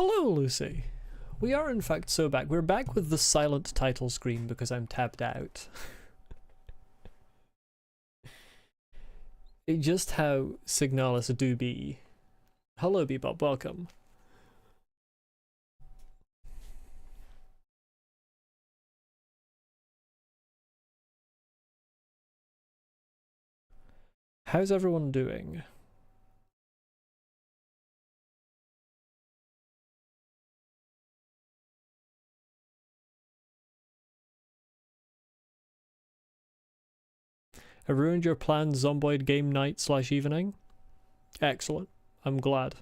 Hello, Lucy. We are in fact so back. We're back with the silent title screen because I'm tapped out. It's just how Signalis do be. Hello, Bebop. Welcome. How's everyone doing? I ruined your planned Zomboid game night / evening? Excellent. I'm glad.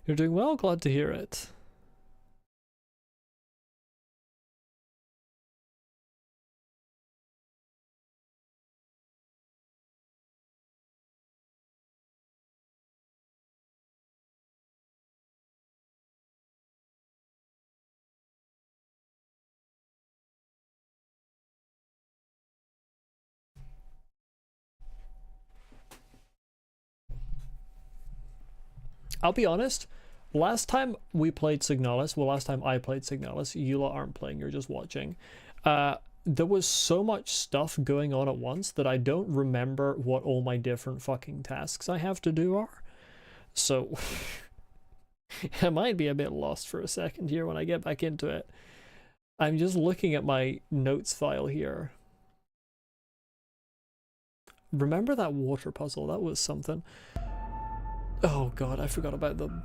You're doing well, glad to hear it. I'll be honest, last time we played Signalis, well, last time I played Signalis, you lot aren't playing, you're just watching. There was so much stuff going on at once that I don't remember what all my different fucking tasks I have to do are. So, I might be a bit lost for a second here when I get back into it. I'm just looking at my notes file here. Remember that water puzzle? That was something. Oh god, I forgot about them.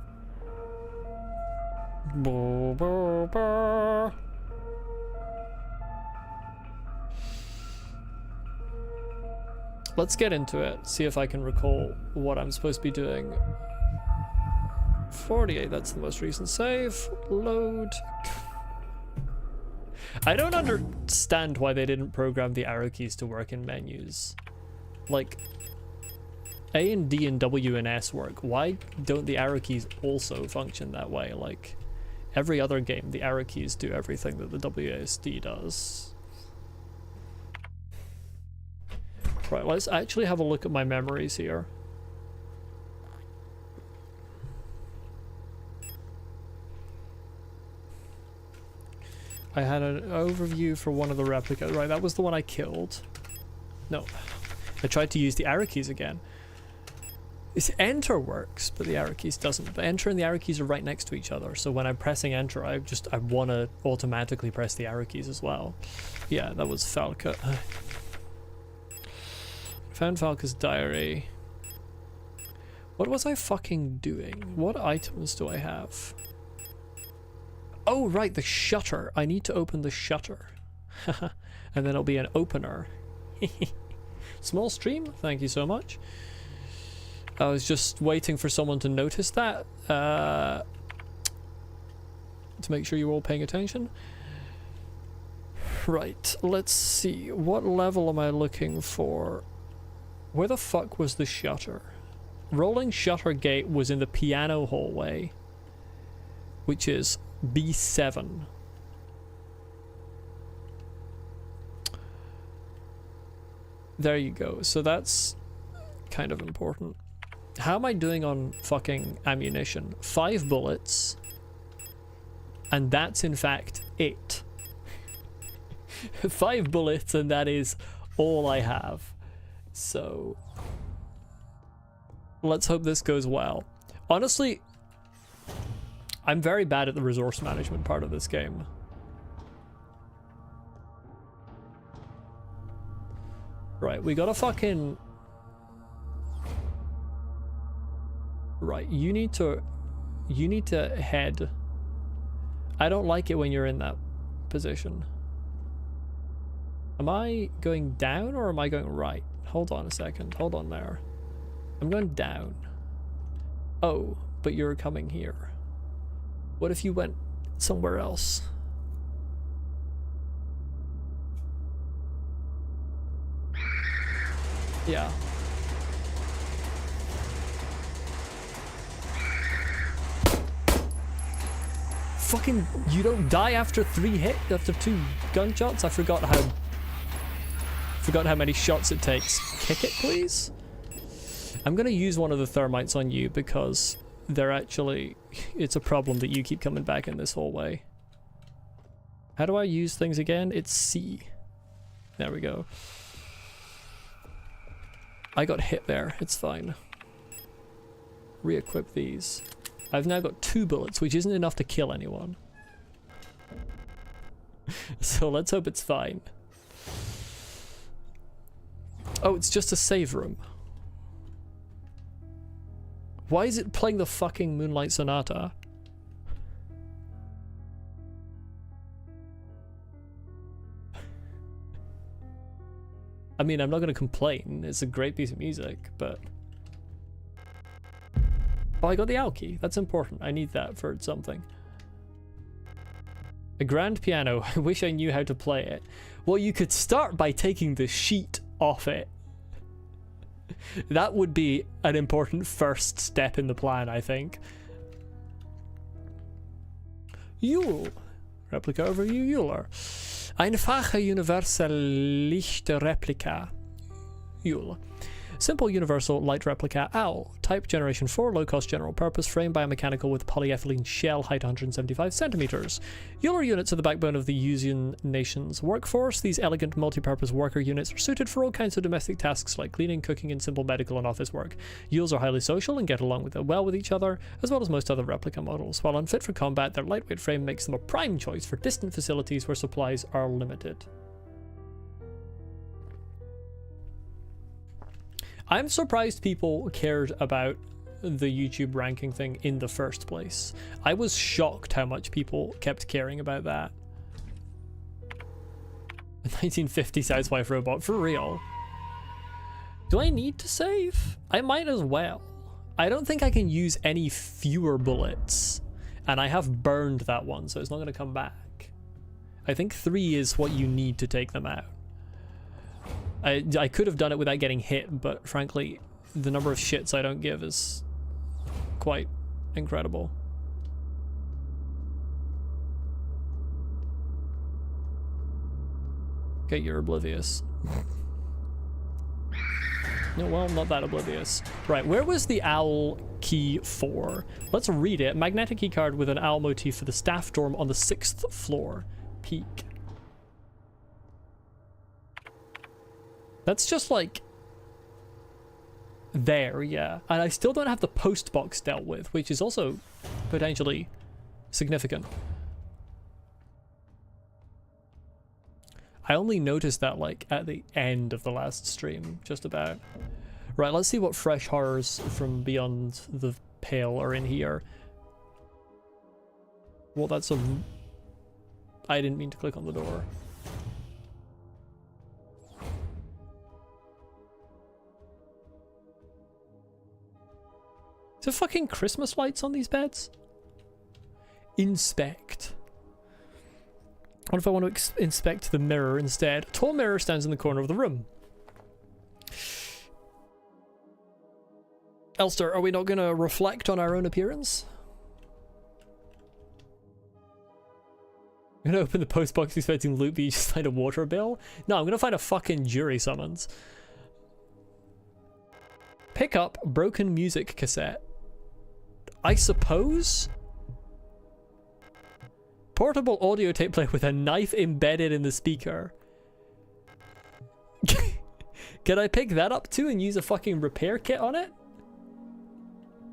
Let's get into it, see if I can recall what I'm supposed to be doing. 48, that's the most recent save. Load. I don't understand why they didn't program the arrow keys to work in menus. Like, A and D and W and S work. Why don't the arrow keys also function that way? Like, every other game, the arrow keys do everything that the WASD does. Right, let's actually have a look at my memories here. I had an overview for one of the replicas. Right, that was the one I killed. No. I tried to use the arrow keys again. This enter works, but the arrow keys doesn't. But enter and the arrow keys are right next to each other, so when I'm pressing enter, I want to automatically press the arrow keys as well. Yeah, that was Falca. Found Falca's diary. What was I fucking doing? What items do I have? Oh, right, the shutter. I need to open the shutter. And then it'll be an opener. Small stream, thank you so much. I was just waiting for someone to notice that. To make sure you're all paying attention. Right, let's see. What level am I looking for? Where the fuck was the shutter? Rolling shutter gate was in the piano hallway, which is B7. There you go. So that's kind of important. How am I doing on fucking ammunition? 5 bullets. And that's in fact it. 5 bullets and that is all I have. So let's hope this goes well. Honestly, I'm very bad at the resource management part of this game. Right, we gotta fucking... Right, you need to head. I don't like it when you're in that position. Am I going down or am I going right? Hold on a second. Hold on there. I'm going down. Oh, but you're coming here. What if you went somewhere else? Yeah. Fucking, you don't die after 2 gunshots? I forgot how many shots it takes. Kick it, please? I'm gonna use one of the thermites on you because they're actually... It's a problem that you keep coming back in this hallway. How do I use things again? It's C. There we go. I got hit there. It's fine. Re-equip these. I've now got 2 bullets, which isn't enough to kill anyone. So let's hope it's fine. Oh, it's just a save room. Why is it playing the fucking Moonlight Sonata? I mean, I'm not going to complain. It's a great piece of music, but... Oh, I got the owl key. That's important. I need that for something. A grand piano. I wish I knew how to play it. Well, you could start by taking the sheet off it. That would be an important first step in the plan, I think. Joule. Replica over Euler. Einfache universalichte Replika. Joule. Simple universal light replica owl. Type generation 4, low cost general purpose, frame biomechanical with polyethylene shell, height 175 centimeters. Euler units are the backbone of the Usean nation's workforce. These elegant multi-purpose worker units are suited for all kinds of domestic tasks like cleaning, cooking, and simple medical and office work. Eules are highly social and get along well with each other, as well as most other replica models. While unfit for combat, their lightweight frame makes them a prime choice for distant facilities where supplies are limited. I'm surprised people cared about the YouTube ranking thing in the first place. I was shocked how much people kept caring about that. 1950s housewife robot, for real. Do I need to save? I might as well. I don't think I can use any fewer bullets. And I have burned that one, so it's not going to come back. I think 3 is what you need to take them out. I could have done it without getting hit, but frankly, the number of shits I don't give is quite incredible. Okay, you're oblivious. No, well, not that oblivious. Right, where was the owl key for? Let's read it. Magnetic key card with an owl motif for the staff dorm on the 6th floor. Peak. That's just like there, yeah. And I still don't have the post box dealt with, which is also potentially significant. I only noticed that like at the end of the last stream, just about. Right, let's see what fresh horrors from beyond the pale are in here. Well, that's a... I didn't mean to click on the door. Is there fucking Christmas lights on these beds? Inspect. What if I want to inspect the mirror instead? A tall mirror stands in the corner of the room. Elster, are we not going to reflect on our own appearance? I'm going to open the post box expecting loot, but you just find a water bill? No, I'm going to find a fucking jury summons. Pick up broken music cassette. I suppose? Portable audio tape player with a knife embedded in the speaker. Can I pick that up too and use a fucking repair kit on it?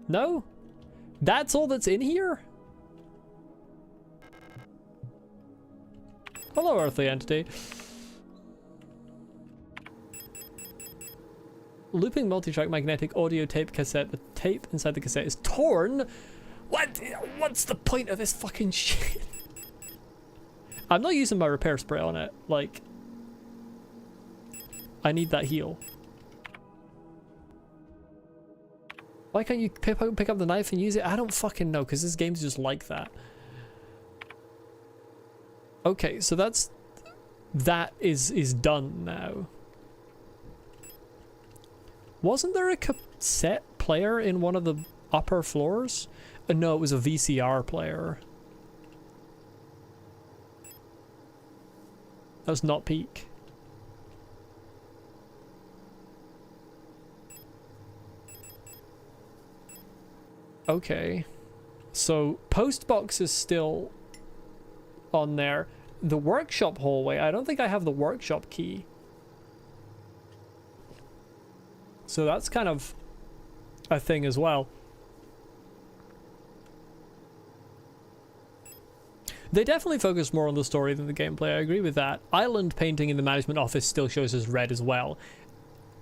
No? That's all that's in here? Hello, earthly entity. Looping multi-track magnetic audio tape cassette. The tape inside the cassette is torn. What's the point of this fucking shit? I'm not using my repair spray on it. Like, I need that heal. Why can't you pick up the knife and use it? I don't fucking know, because this game's just like that. Okay, so that is done now. Wasn't there a cassette player in one of the upper floors? No, it was a VCR player. That was not peak. Okay. So, postbox is still on there. The workshop hallway, I don't think I have the workshop key. So that's kind of a thing as well. They definitely focus more on the story than the gameplay, I agree with that. Island painting in the management office still shows as red as well.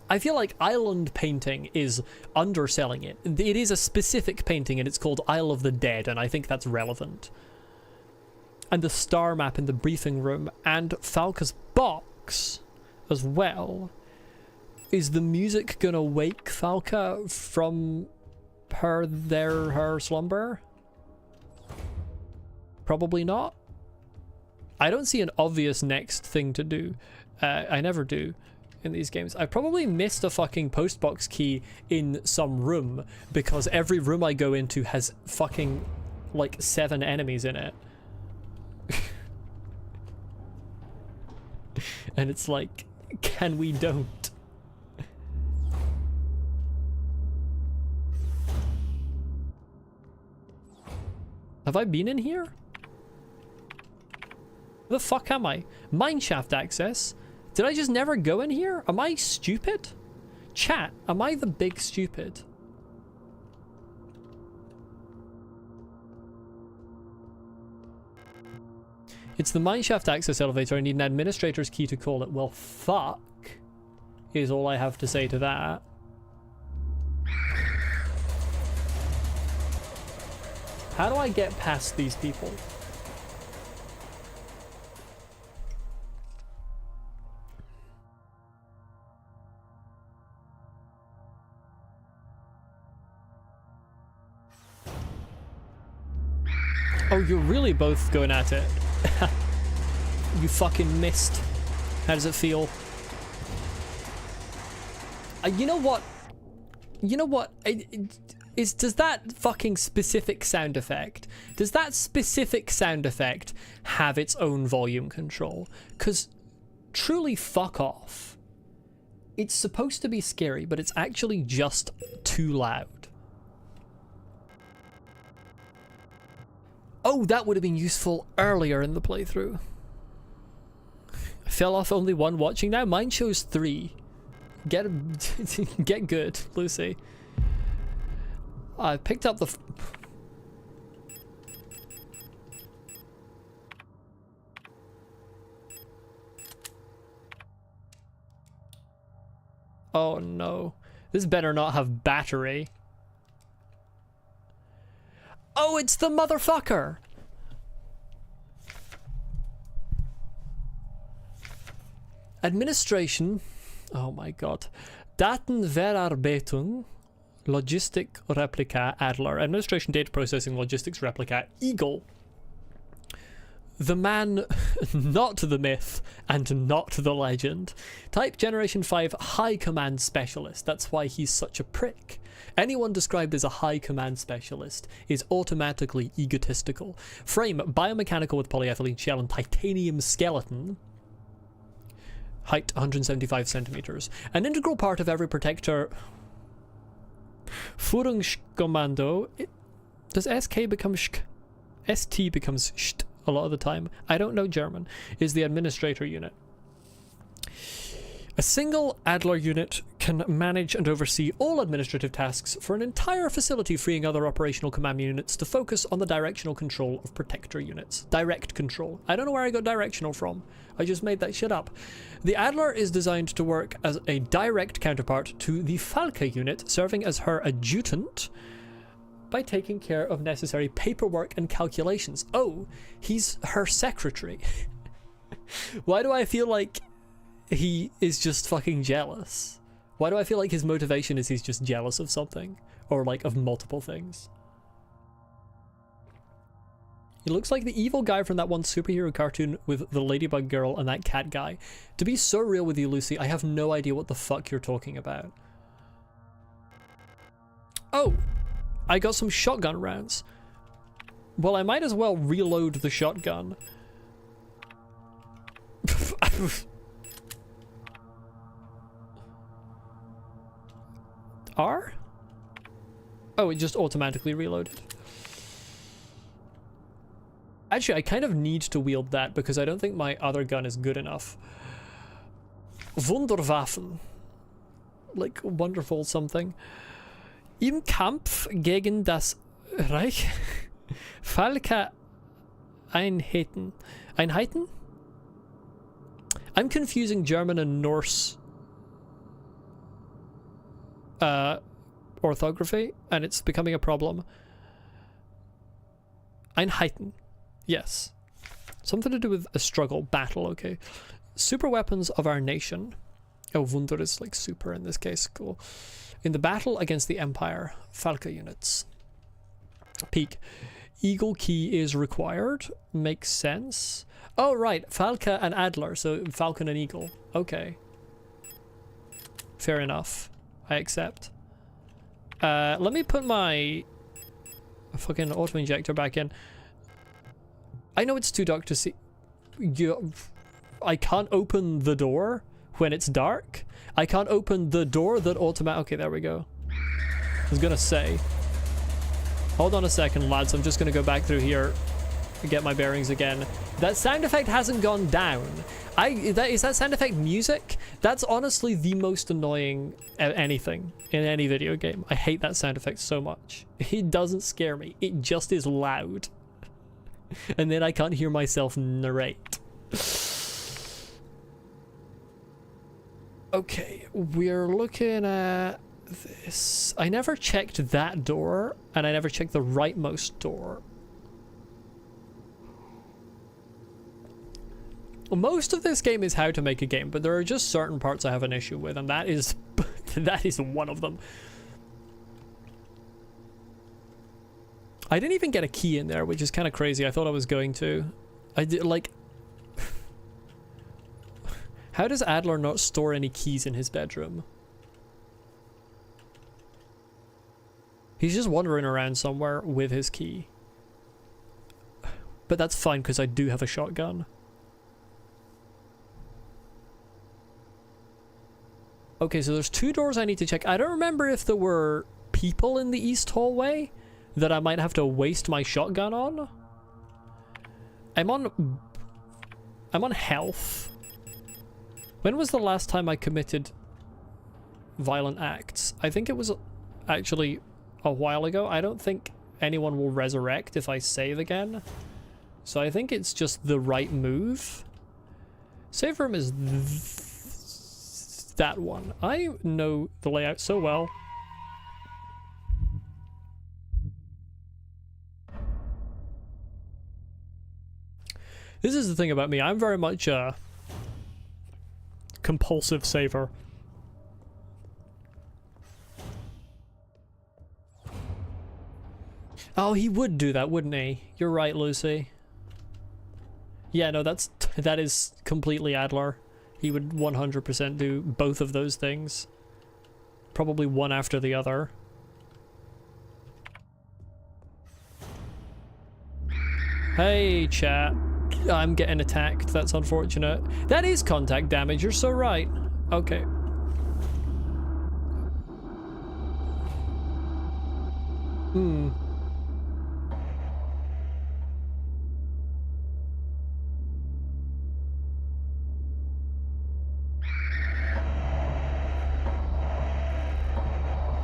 I feel like island painting is underselling it. It is a specific painting and it's called Isle of the Dead, and I think that's relevant. And the star map in the briefing room and Falca's box as well. Is the music gonna wake Falca from her slumber? Probably not. I don't see an obvious next thing to do. I never do in these games. I probably missed a fucking postbox key in some room because every room I go into has fucking like 7 enemies in it. And it's like, can we don't? Have I been in here? Where the fuck am I? Mineshaft access? Did I just never go in here? Am I stupid? Chat, am I the big stupid? It's the mineshaft access elevator. I need an administrator's key to call it. Well, fuck is all I have to say to that. How do I get past these people? Oh, you're really both going at it. You fucking missed. How does it feel? You know what? You know what? Does that fucking specific sound effect, does that specific sound effect have its own volume control? Because truly fuck off. It's supposed to be scary, but it's actually just too loud. Oh, that would have been useful earlier in the playthrough. I fell off only 1 watching now. Mine shows 3. Get good, Lucy. I picked up the... Oh no. This better not have battery. Oh, it's the motherfucker! Administration. Oh my god. Datenverarbeitung. Logistic Replika Adler. Administration Data Processing Logistics Replica Eagle. The man, not the myth, and not the legend. Type Generation 5 High Command Specialist. That's why he's such a prick. Anyone described as a high command specialist is automatically egotistical. Frame, biomechanical with polyethylene shell and titanium skeleton. Height 175 centimeters. An integral part of every protector... Führungskommando. Does SK become sk? ST becomes st a lot of the time. I don't know German. Is the administrator unit. A single Adler unit can manage and oversee all administrative tasks for an entire facility, freeing other operational command units to focus on the directional control of protector units. Direct control. I don't know where I got directional from. I just made that shit up. The Adler is designed to work as a direct counterpart to the Falca unit, serving as her adjutant by taking care of necessary paperwork and calculations. Oh, he's her secretary. Why do I feel like he is just fucking jealous? Why do I feel like his motivation is he's just jealous of something? Or like of multiple things? He looks like the evil guy from that one superhero cartoon with the ladybug girl and that cat guy. To be so real with you, Lucy, I have no idea what the fuck you're talking about. Oh, I got some shotgun rounds. Well, I might as well reload the shotgun. R? Oh, it just automatically reloaded. Actually, I kind of need to wield that because I don't think my other gun is good enough. Wunderwaffen. Like, wonderful something. Im Kampf gegen das Reich Falke Einheiten. Einheiten? I'm confusing German and Norse orthography, and it's becoming a problem. Einheiten. Yes. Something to do with a struggle, battle, okay. Super weapons of our nation. Oh, Wunder is like super in this case, cool. In the battle against the Empire, Falke units. Peak. Eagle key is required. Makes sense. Oh, right. Falke and Adler, so Falcon and Eagle. Okay. Fair enough. I accept. Let me put my fucking auto-injector back in. I know it's too dark to see. I can't open the door when it's dark. I can't open the door that okay, there we go. I was gonna say. Hold on a second, lads. I'm just gonna go back through here to get my bearings again. That sound effect hasn't gone down. Is that sound effect music? That's honestly the most annoying anything in any video game. I hate that sound effect so much. It doesn't scare me. It just is loud. And then I can't hear myself narrate. Okay, we're looking at this. I never checked that door, and I never checked the rightmost door. Most of this game is how to make a game, but there are just certain parts I have an issue with, and that is that is one of them. I didn't even get a key in there, which is kind of crazy. I thought I was going to. I did, like... How does Adler not store any keys in his bedroom? He's just wandering around somewhere with his key. But that's fine, because I do have a shotgun. Okay, so there's 2 doors I need to check. I don't remember if there were people in the east hallway that I might have to waste my shotgun on. I'm on health. When was the last time I committed violent acts? I think it was actually a while ago. I don't think anyone will resurrect if I save again. So I think it's just the right move. Save room is that one. I know the layout so well. This is the thing about me. I'm very much a compulsive saver. Oh, he would do that, wouldn't he? You're right, Lucy. Yeah, no, that is completely Adler. He would 100% do both of those things. Probably one after the other. Hey, chat. I'm getting attacked. That's unfortunate. That is contact damage. You're so right. Okay.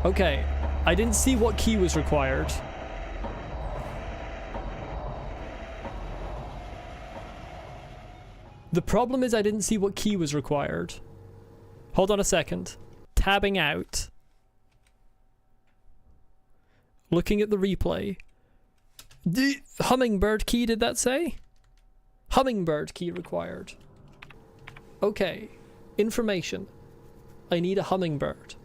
Okay. I didn't see what key was required. The problem is I didn't see what key was required. Hold on a second. Tabbing out. Looking at the replay. The hummingbird key, did that say? Hummingbird key required. Okay. Information. I need a hummingbird.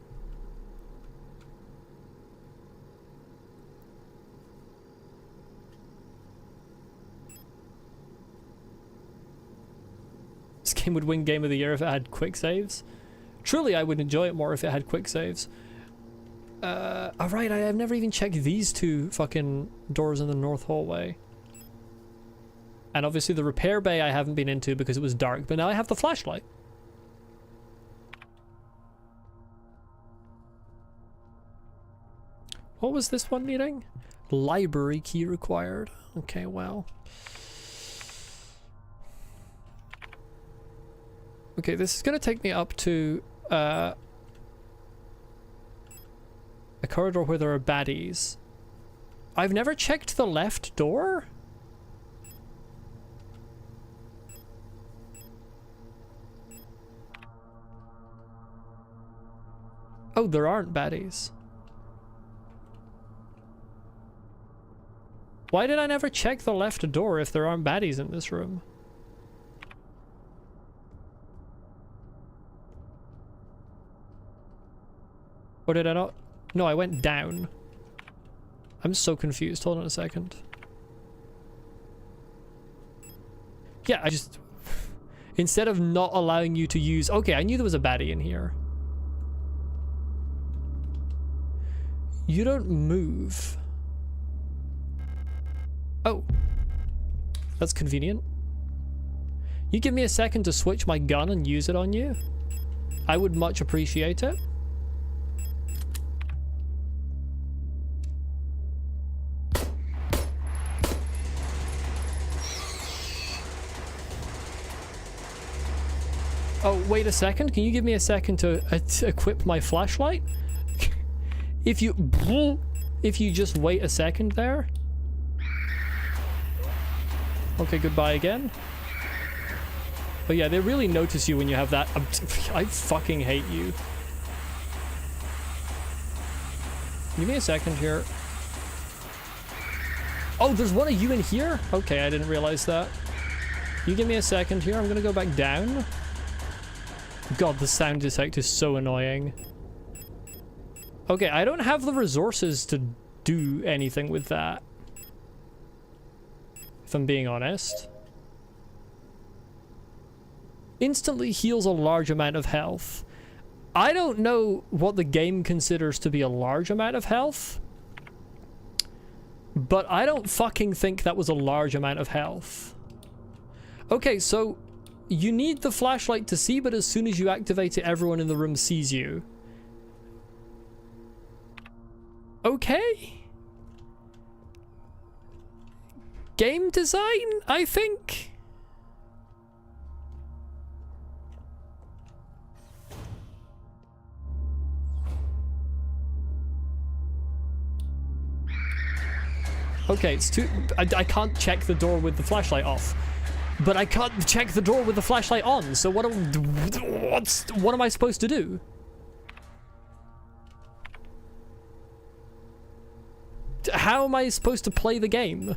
This game would win Game of the Year if it had quick saves. Truly, I would enjoy it more if it had quick saves. Alright, I've never even checked these two fucking doors in the north hallway. And obviously the repair bay I haven't been into because it was dark, but now I have the flashlight. What was this one needing? Library key required. Okay, well. Okay, this is going to take me up to a corridor where there are baddies. I've never checked the left door. Oh, there aren't baddies. Why did I never check the left door if there aren't baddies in this room? Or did I not? No, I went down. I'm so confused. Hold on a second. Yeah, I just... Instead of not allowing you to use... Okay, I knew there was a baddie in here. You don't move. Oh. That's convenient. You give me a second to switch my gun and use it on you? I would much appreciate it. Oh, wait a second. Can you give me a second to equip my flashlight? If you just wait a second there. Okay, goodbye again. But yeah, they really notice you when you have that. I fucking hate you. Give me a second here. Oh, there's one of you in here? Okay, I didn't realize that. You give me a second here. I'm gonna go back down. God, the sound effect is so annoying. Okay, I don't have the resources to do anything with that. If I'm being honest. Instantly heals a large amount of health. I don't know what the game considers to be a large amount of health. But I don't fucking think that was a large amount of health. Okay, so... You need the flashlight to see, but as soon as you activate it, everyone in the room sees you. Okay. Game design, I think. Okay, it's too... I can't check the door with the flashlight off. But I can't check the door with the flashlight on, so what am I supposed to do? How am I supposed to play the game?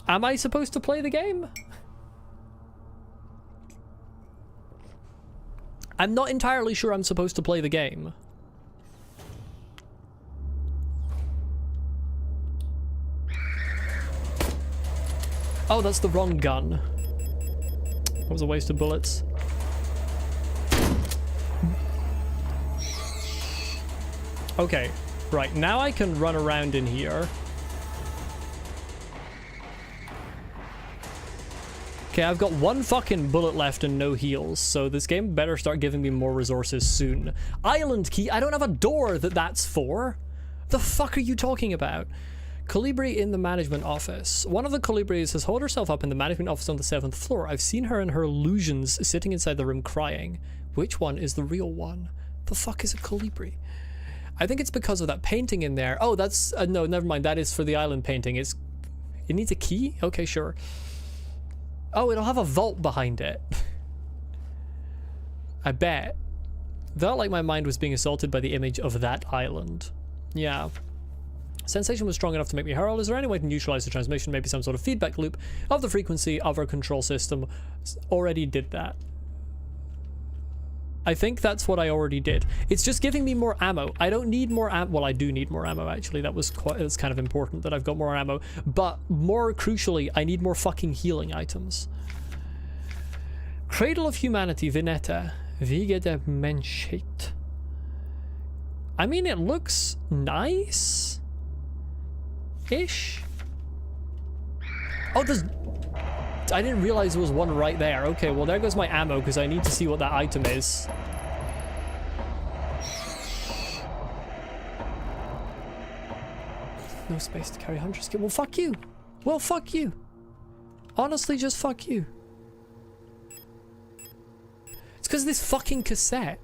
Am I supposed to play the game? I'm not entirely sure I'm supposed to play the game. Oh, that's the wrong gun. That was a waste of bullets. Okay, right, now I can run around in here. Okay, I've got one fucking bullet left and no heals, so this game better start giving me more resources soon. Island key? I don't have a door that's for. The fuck are you talking about? Colibri in the management office. One of the Colibris has holed herself up in the management office on the 7th floor. I've seen her in her illusions sitting inside the room crying. Which one is the real one? The fuck is a Colibri? I think it's because of that painting in there. Oh, that's... no, never mind. That is for the island painting. It needs a key? Okay, sure. Oh, it'll have a vault behind it. I bet. Felt like my mind was being assaulted by the image of that island. Yeah. Sensation was strong enough to make me hurl. Is there any way to neutralize the transmission? Maybe some sort of feedback loop of the frequency of our control system. Already did that. I think that's what I already did. It's just giving me more ammo. I don't need more ammo. Well, I do need more ammo, actually. That's kind of important that I've got more ammo. But more crucially, I need more fucking healing items. Cradle of Humanity, Vineta. Wie geht der Menschheit? I mean, it looks nice. Ish. Oh, there's... I didn't realize there was one right there. Okay, well there goes my ammo because I need to see what that item is. No space to carry Hunter's kit. Well, fuck you. Well, fuck you. Honestly, just fuck you. It's because of this fucking cassette.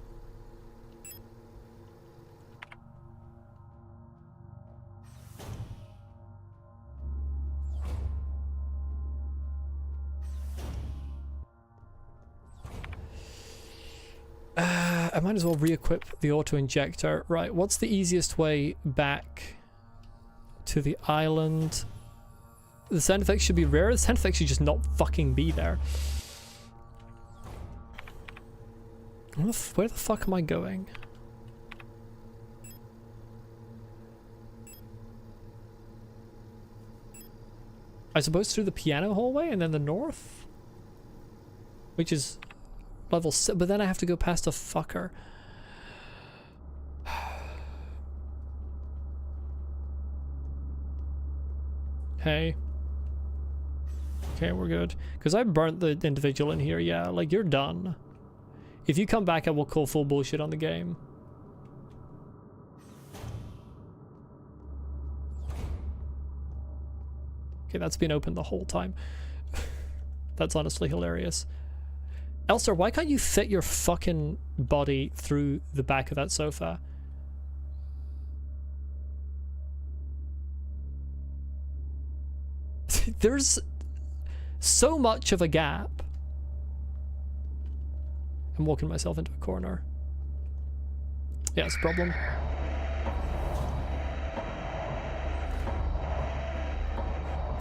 I might as well re-equip the auto-injector. Right, what's the easiest way back to the island? The sound effects should be rare. The sound effects should just not fucking be there. Where the fuck am I going? I suppose through the piano hallway and then the north? Which is level 6, but then I have to go past a fucker. Hey. Okay, we're good. Because I burnt the individual in here, yeah, like, you're done. If you come back, I will call full bullshit on the game. Okay, that's been open the whole time. That's honestly hilarious. Elster, why can't you fit your fucking body through the back of that sofa? There's so much of a gap. I'm walking myself into a corner. Yeah, it's a problem.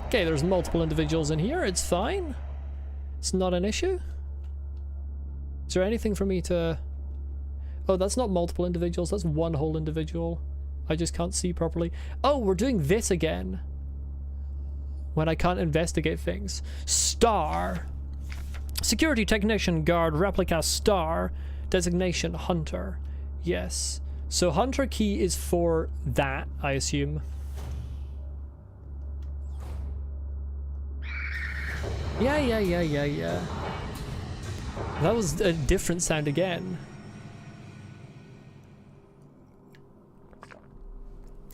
Okay, there's multiple individuals in here. It's fine. It's not an issue. Is there anything for me to... Oh, that's not multiple individuals. That's one whole individual. I just can't see properly. Oh, we're doing this again. When I can't investigate things. Star. Security technician, guard, replica, star. Designation, hunter. Yes. So hunter key is for that, I assume. Yeah. That was a different sound again.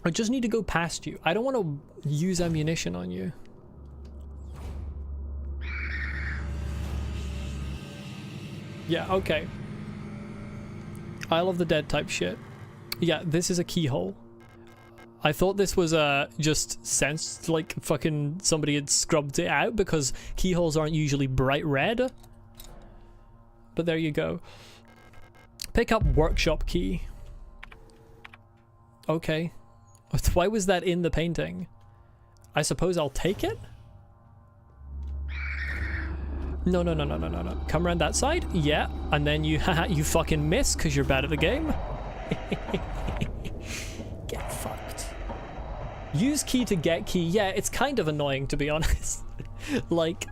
I just need to go past you. I don't want to use ammunition on you. Yeah, okay. Isle of the Dead type shit. Yeah, this is a keyhole. I thought this was just sensed like fucking somebody had scrubbed it out because keyholes aren't usually bright red. But there you go. Pick up workshop key. Okay. Why was that in the painting? I suppose I'll take it? No. Come around that side? Yeah. And then you you fucking miss because you're bad at the game. Get fucked. Use key to get key. Yeah, it's kind of annoying to be honest. Like,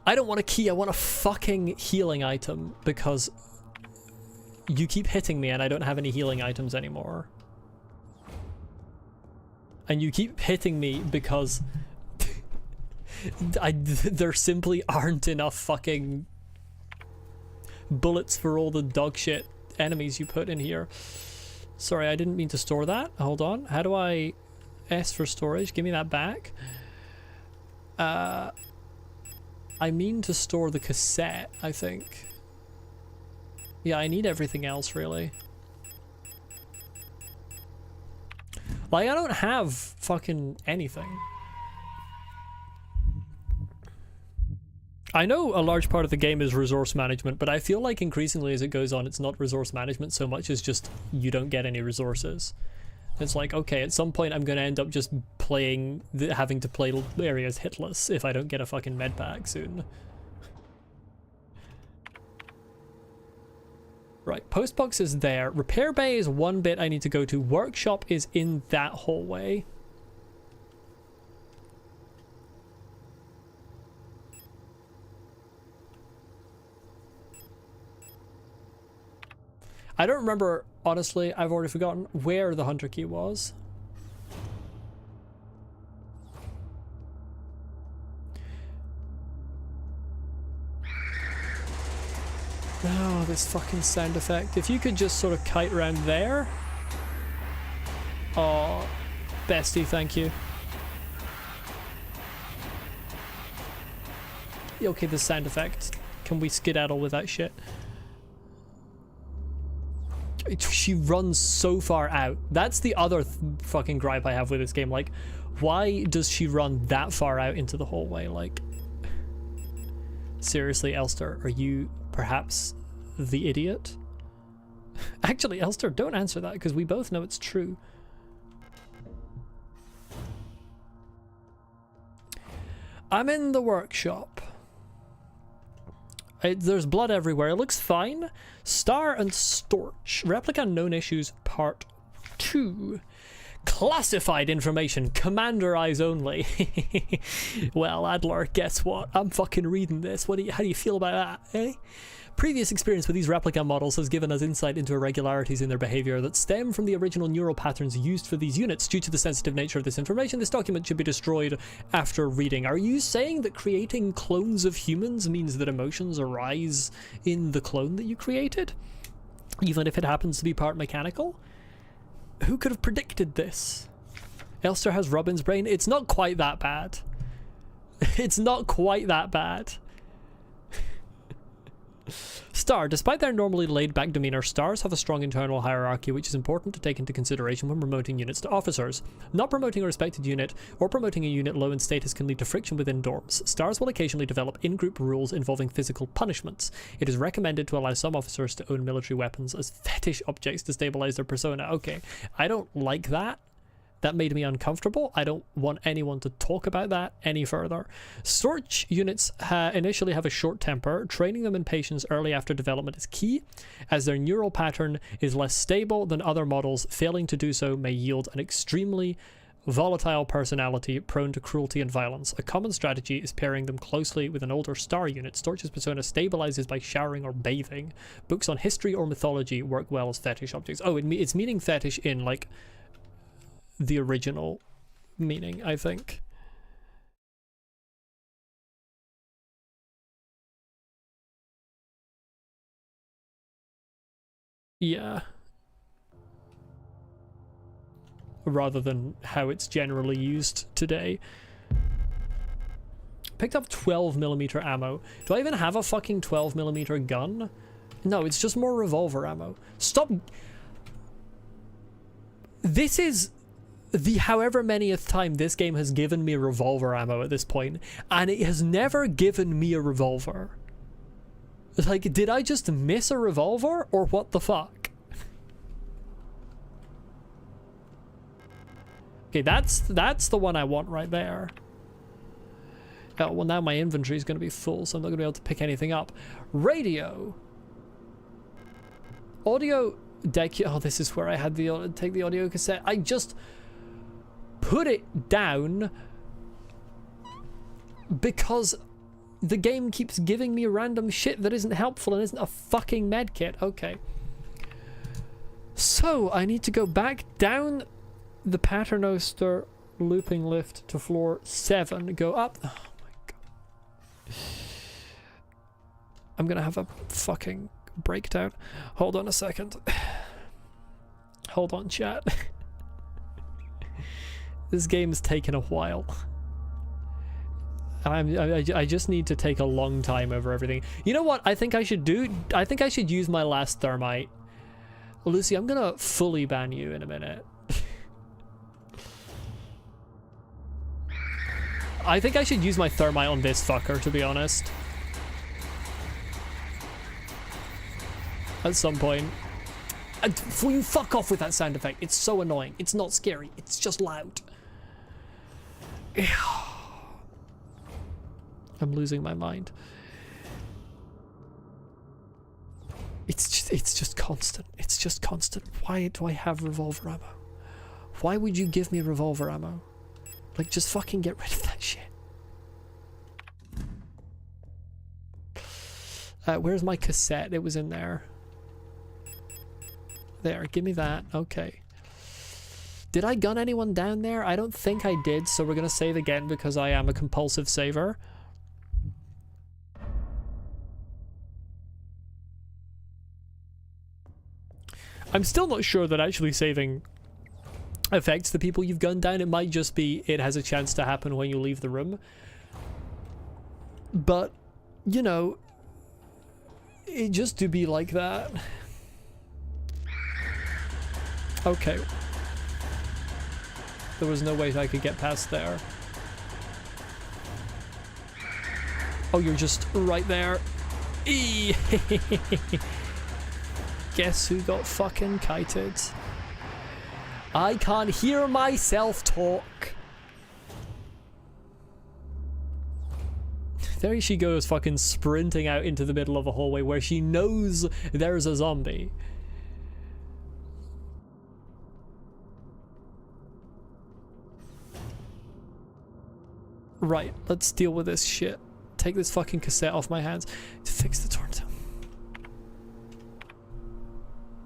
I don't want a key, I want a fucking healing item because you keep hitting me and I don't have any healing items anymore. And you keep hitting me because there simply aren't enough fucking bullets for all the dog shit enemies you put in here. Sorry, I didn't mean to store that. Hold on. How do I... S for storage? Give me that back. I mean to store the cassette, I think. Yeah, I need everything else, really. Like, I don't have fucking anything. I know a large part of the game is resource management, but I feel like increasingly as it goes on, it's not resource management so much as just you don't get any resources. It's like, okay, at some point I'm going to end up just playing, having to play areas hitless if I don't get a fucking med pack soon. Right, postbox is there. Repair bay is one bit I need to go to. Workshop is in that hallway. I don't remember, honestly, I've already forgotten where the hunter key was. Oh, this fucking sound effect. If you could just sort of kite around there. Oh, bestie, thank you. Okay, the sound effect. Can we skedaddle with that shit? She runs so far out. That's the other fucking gripe I have with this game. Like, why does she run that far out into the hallway? Like, seriously, Elster, are you perhaps the idiot? Actually, Elster, don't answer that because we both know it's true. I'm in the workshop. There's blood everywhere. It looks fine. Star and Storch. Replica known issues part 2. Classified information. Commander eyes only. Well, Adler, guess what? I'm fucking reading this. How do you feel about that, eh? Previous experience with these replica models has given us insight into irregularities in their behavior that stem from the original neural patterns used for these units. Due to the sensitive nature of this information, this document should be destroyed after reading. Are you saying that creating clones of humans means that emotions arise in the clone that you created? Even if it happens to be part mechanical? Who could have predicted this? Elster has Robin's brain. It's not quite that bad. It's not quite that bad. Star, despite their normally laid-back demeanor, stars have a strong internal hierarchy which is important to take into consideration when promoting units to officers. Not promoting a respected unit or promoting a unit low in status can lead to friction within dorms. Stars will occasionally develop in-group rules involving physical punishments. It is recommended to allow some officers to own military weapons as fetish objects to stabilize their persona. Okay, I don't like that. That made me uncomfortable. I don't want anyone to talk about that any further. Storch units initially have a short temper. Training them in patience early after development is key, as their neural pattern is less stable than other models. Failing to do so may yield an extremely volatile personality prone to cruelty and violence. A common strategy is pairing them closely with an older star unit. Storch's persona stabilizes by showering or bathing. Books on history or mythology work well as fetish objects. Oh, it's meaning fetish in, like, the original meaning, I think. Yeah. Rather than how it's generally used today. Picked up 12mm ammo. Do I even have a fucking 12mm gun? No, it's just more revolver ammo. Stop. This is the however manyth time this game has given me revolver ammo at this point, and it has never given me a revolver. Like, did I just miss a revolver, or what the fuck? Okay, that's the one I want right there. Oh, well, now my inventory is going to be full, so I'm not going to be able to pick anything up. Radio. Audio deck. Oh, this is where I had the take the audio cassette. I just put it down because the game keeps giving me random shit that isn't helpful and isn't a fucking medkit. Okay. So, I need to go back down the Paternoster looping lift to floor 7. Go up. Oh my god. I'm gonna have a fucking breakdown. Hold on a second. Hold on, chat. This game's taken a while. I just need to take a long time over everything. You know what I think I should do? I think I should use my last thermite. Lucy, I'm gonna fully ban you in a minute. I think I should use my thermite on this fucker, to be honest. At some point. You fuck off with that sound effect. It's so annoying. It's not scary. It's just loud. I'm losing my mind. It's just constant. It's just constant. Why do I have revolver ammo? Why would you give me revolver ammo? Like, just fucking get rid of that shit. Where's my cassette? It was in there. There, give me that. Okay. Did I gun anyone down there? I don't think I did, so we're gonna save again because I am a compulsive saver. I'm still not sure that actually saving affects the people you've gunned down. It might just be it has a chance to happen when you leave the room. But, you know, it just do be like that. Okay. There was no way I could get past there. Oh, you're just right there. Eee! Guess who got fucking kited? I can't hear myself talk. There she goes, fucking sprinting out into the middle of a hallway where she knows there's a zombie. Right, let's deal with this shit. Take this fucking cassette off my hands to fix the torrent.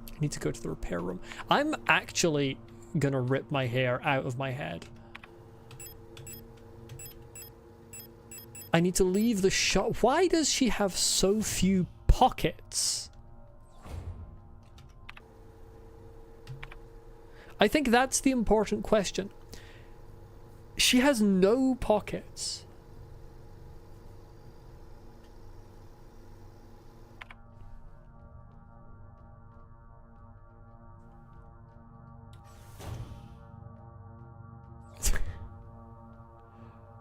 I need to go to the repair room. I'm actually gonna rip my hair out of my head. I need to leave the shop. Why does she have so few pockets? I think that's the important question. She has no pockets.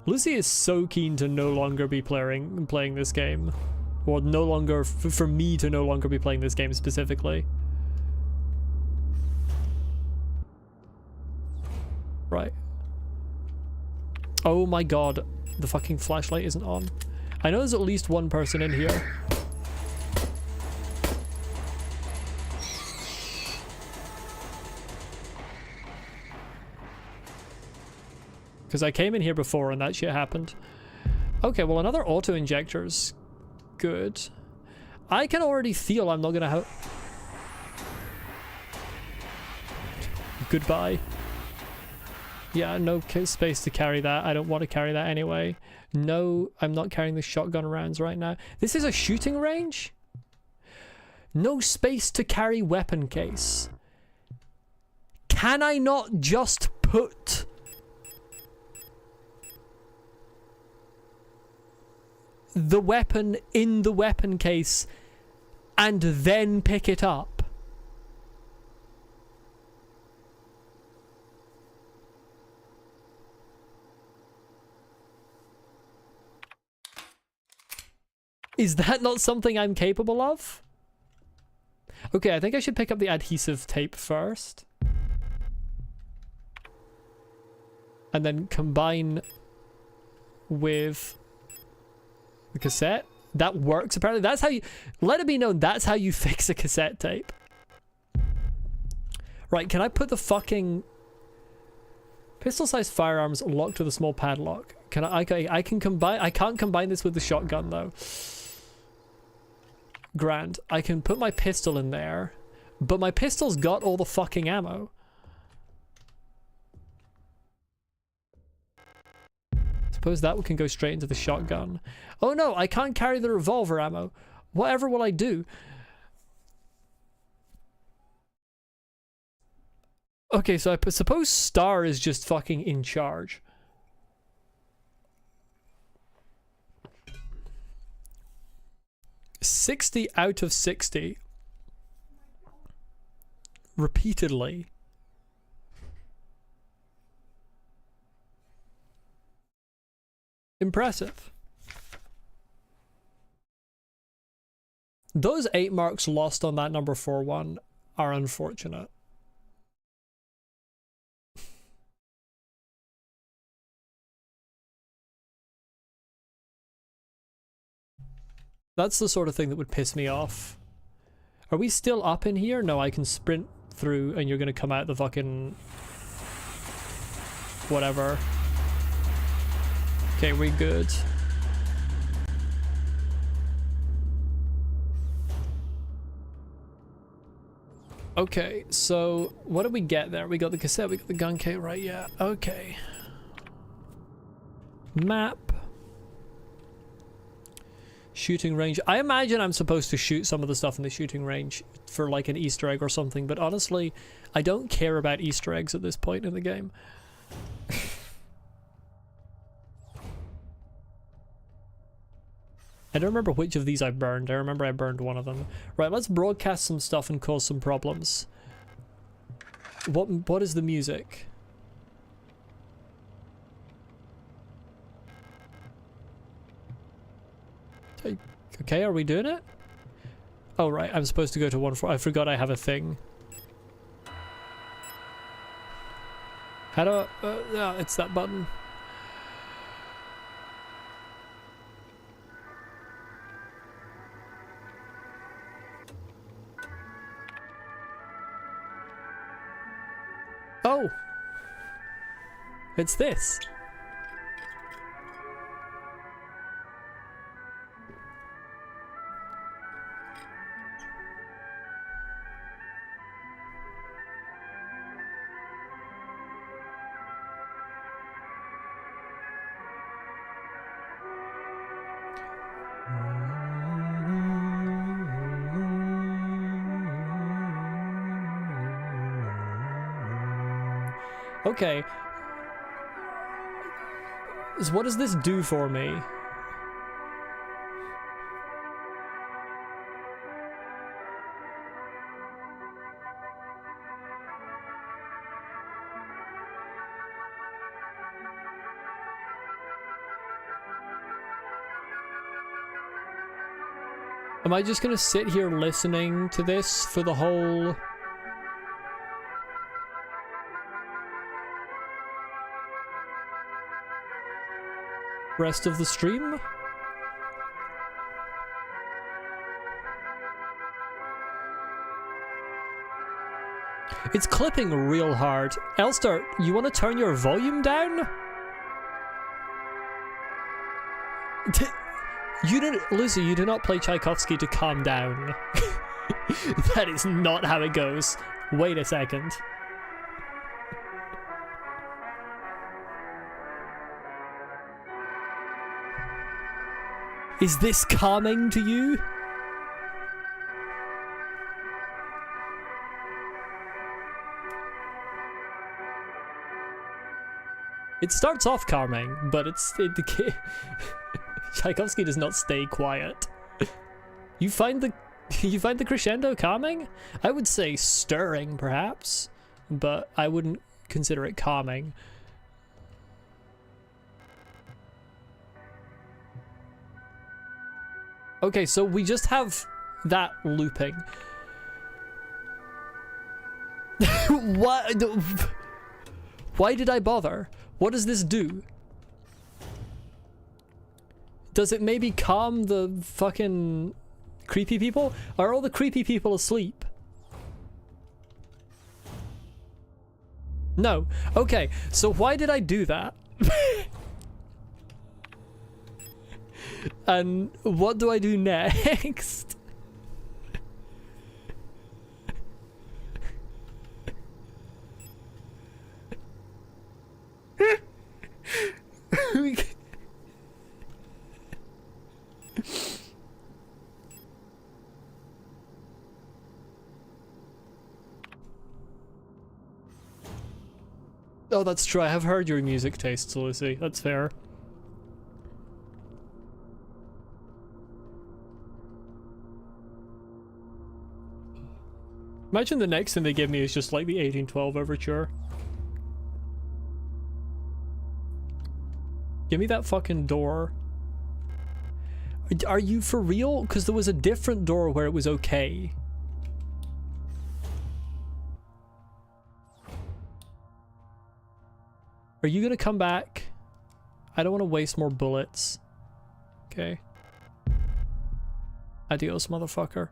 Lucy is so keen to no longer be playing this game. Or no longer, for me to no longer be playing this game specifically. Right. Oh my god, the fucking flashlight isn't on. I know there's at least one person in here. Because I came in here before and that shit happened. Okay, well another auto-injector's good. I can already feel I'm not gonna have... Goodbye. Yeah, no space to carry that. I don't want to carry that anyway. No, I'm not carrying the shotgun rounds right now. This is a shooting range? No space to carry weapon case. Can I not just put... the weapon in the weapon case and then pick it up? Is that not something I'm capable of? Okay, I think I should pick up the adhesive tape first. And then combine with the cassette. That works apparently. That's how you... Let it be known, that's how you fix a cassette tape. Right, can I put the fucking... Pistol-sized firearms locked with a small padlock. Can I can combine... I can't combine this with the shotgun though. Grand. I can put my pistol in there, but my pistol's got all the fucking ammo. Suppose that can go straight into the shotgun. Oh no, I can't carry the revolver ammo. Whatever will I do? Okay, so I suppose Star is just fucking in charge. $60 out of 60. Repeatedly. Impressive. Those 8 marks lost on that number 4-1 are unfortunate. That's the sort of thing that would piss me off. Are we still up in here? No, I can sprint through and you're gonna come out the fucking... whatever. Okay, we good. Okay, so what did we get there? We got the cassette, we got the gun kit, right? Yeah, okay. Map. Shooting range. I imagine I'm supposed to shoot some of the stuff in the shooting range for like an Easter egg or something, but honestly, I don't care about Easter eggs at this point in the game. I don't remember which of these I burned. I remember I burned one of them. Right, let's broadcast some stuff and cause some problems. What is the music? Okay, are we doing it? Oh right, I'm supposed to go to 1-4. I forgot I have a thing. How do yeah, it's that button. Oh! It's this. Okay. So what does this do for me? Am I just gonna sit here listening to this for the whole... rest of the stream? It's clipping real hard. Elster, you want to turn your volume down? You didn't, Lucy, you do not play Tchaikovsky to calm down. That is not how it goes. Wait a second. Is this calming to you? It starts off calming, but Tchaikovsky does not stay quiet. You find the crescendo calming? I would say stirring, perhaps, but I wouldn't consider it calming. Okay, so we just have that looping. What? Why did I bother? What does this do? Does it maybe calm the fucking creepy people? Are all the creepy people asleep? No. Okay, so why did I do that? And what do I do next? Oh, that's true. I have heard your music tastes, Lucy. That's fair. Imagine the next thing they give me is just like the 1812 overture. Give me that fucking door. Are you for real? Because there was a different door where it was okay. Are you gonna come back? I don't want to waste more bullets. Okay. Adios, motherfucker.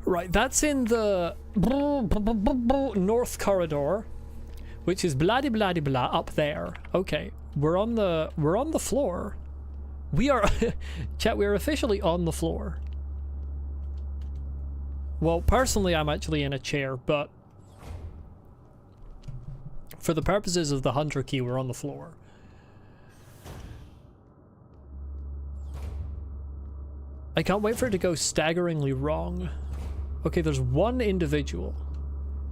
Right, that's in the north corridor, which is blah-de-blah-de-blah up there. Okay, We're on the floor. We are chat, we are officially on the floor. Well, personally I'm actually in a chair, but for the purposes of the hunter key, we're on the floor. I can't wait for it to go staggeringly wrong. Okay, there's one individual.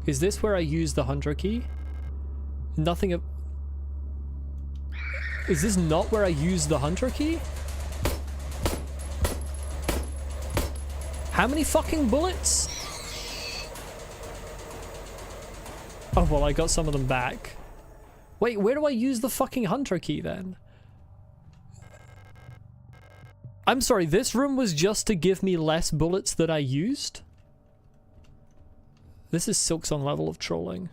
Is this where I use the hunter key? Nothing of... Is this not where I use the hunter key? How many fucking bullets? Oh, well, I got some of them back. Wait, where do I use the fucking hunter key then? I'm sorry, this room was just to give me less bullets that I used? This is Silk's on level of trolling.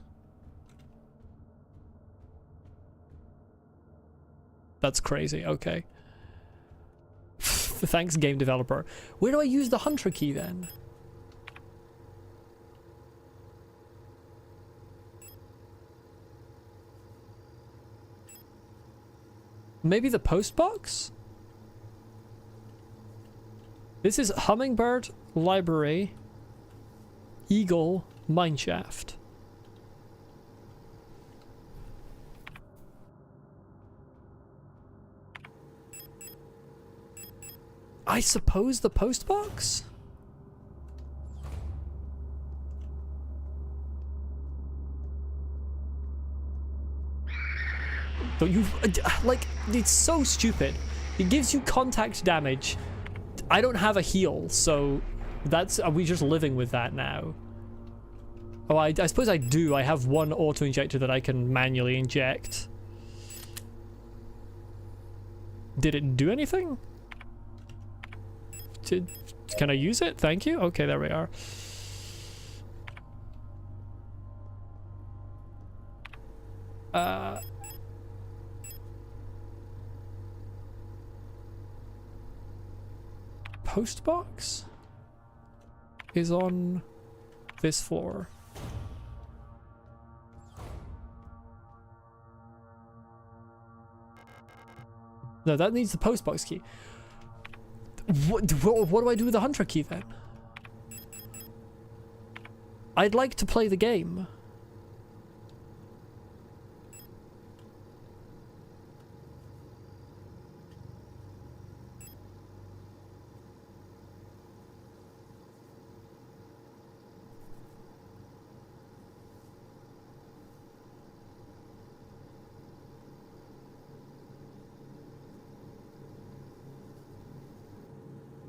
That's crazy, okay. Thanks, game developer. Where do I use the hunter key then? Maybe the post box? This is Hummingbird, Library, Eagle, Mineshaft. I suppose the post box? Don't you... like, it's so stupid. It gives you contact damage. I don't have a heal, so that's... Are we just living with that now? Oh, I suppose I do. I have one auto-injector that I can manually inject. Did it do anything? Can I use it? Thank you. Okay, there we are. Post box is on this floor. No, that needs the post box key. What do I do with the hunter key then? I'd like to play the game.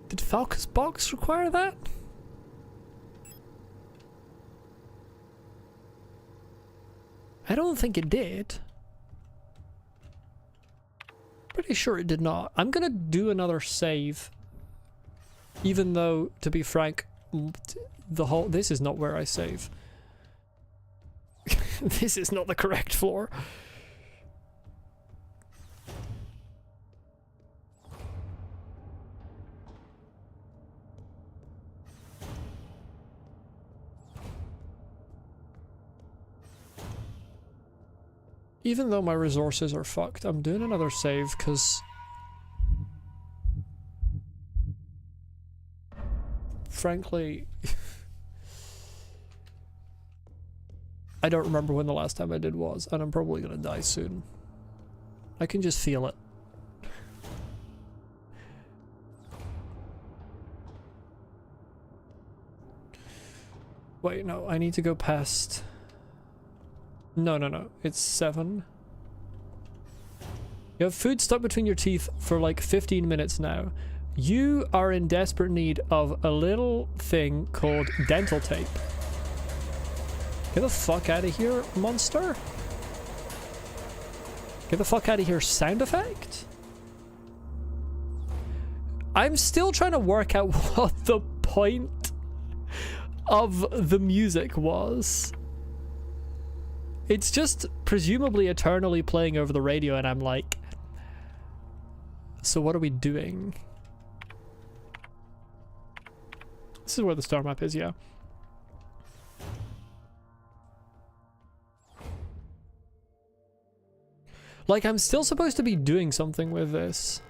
Did Falca's box require that? I don't think it did. Pretty sure it did not. I'm gonna do another save. Even though, to be frank, this is not where I save. This is not the correct floor. Even though my resources are fucked, I'm doing another save because... frankly... I don't remember when the last time I did was, and I'm probably gonna die soon. I can just feel it. Wait, no, I need to go past... No, it's 7. You have food stuck between your teeth for like 15 minutes now. You are in desperate need of a little thing called dental tape. Get the fuck out of here, monster. Get the fuck out of here, sound effect. I'm still trying to work out what the point of the music was. It's just presumably eternally playing over the radio, and I'm like, so what are we doing? This is where the star map is, yeah. Like, I'm still supposed to be doing something with this.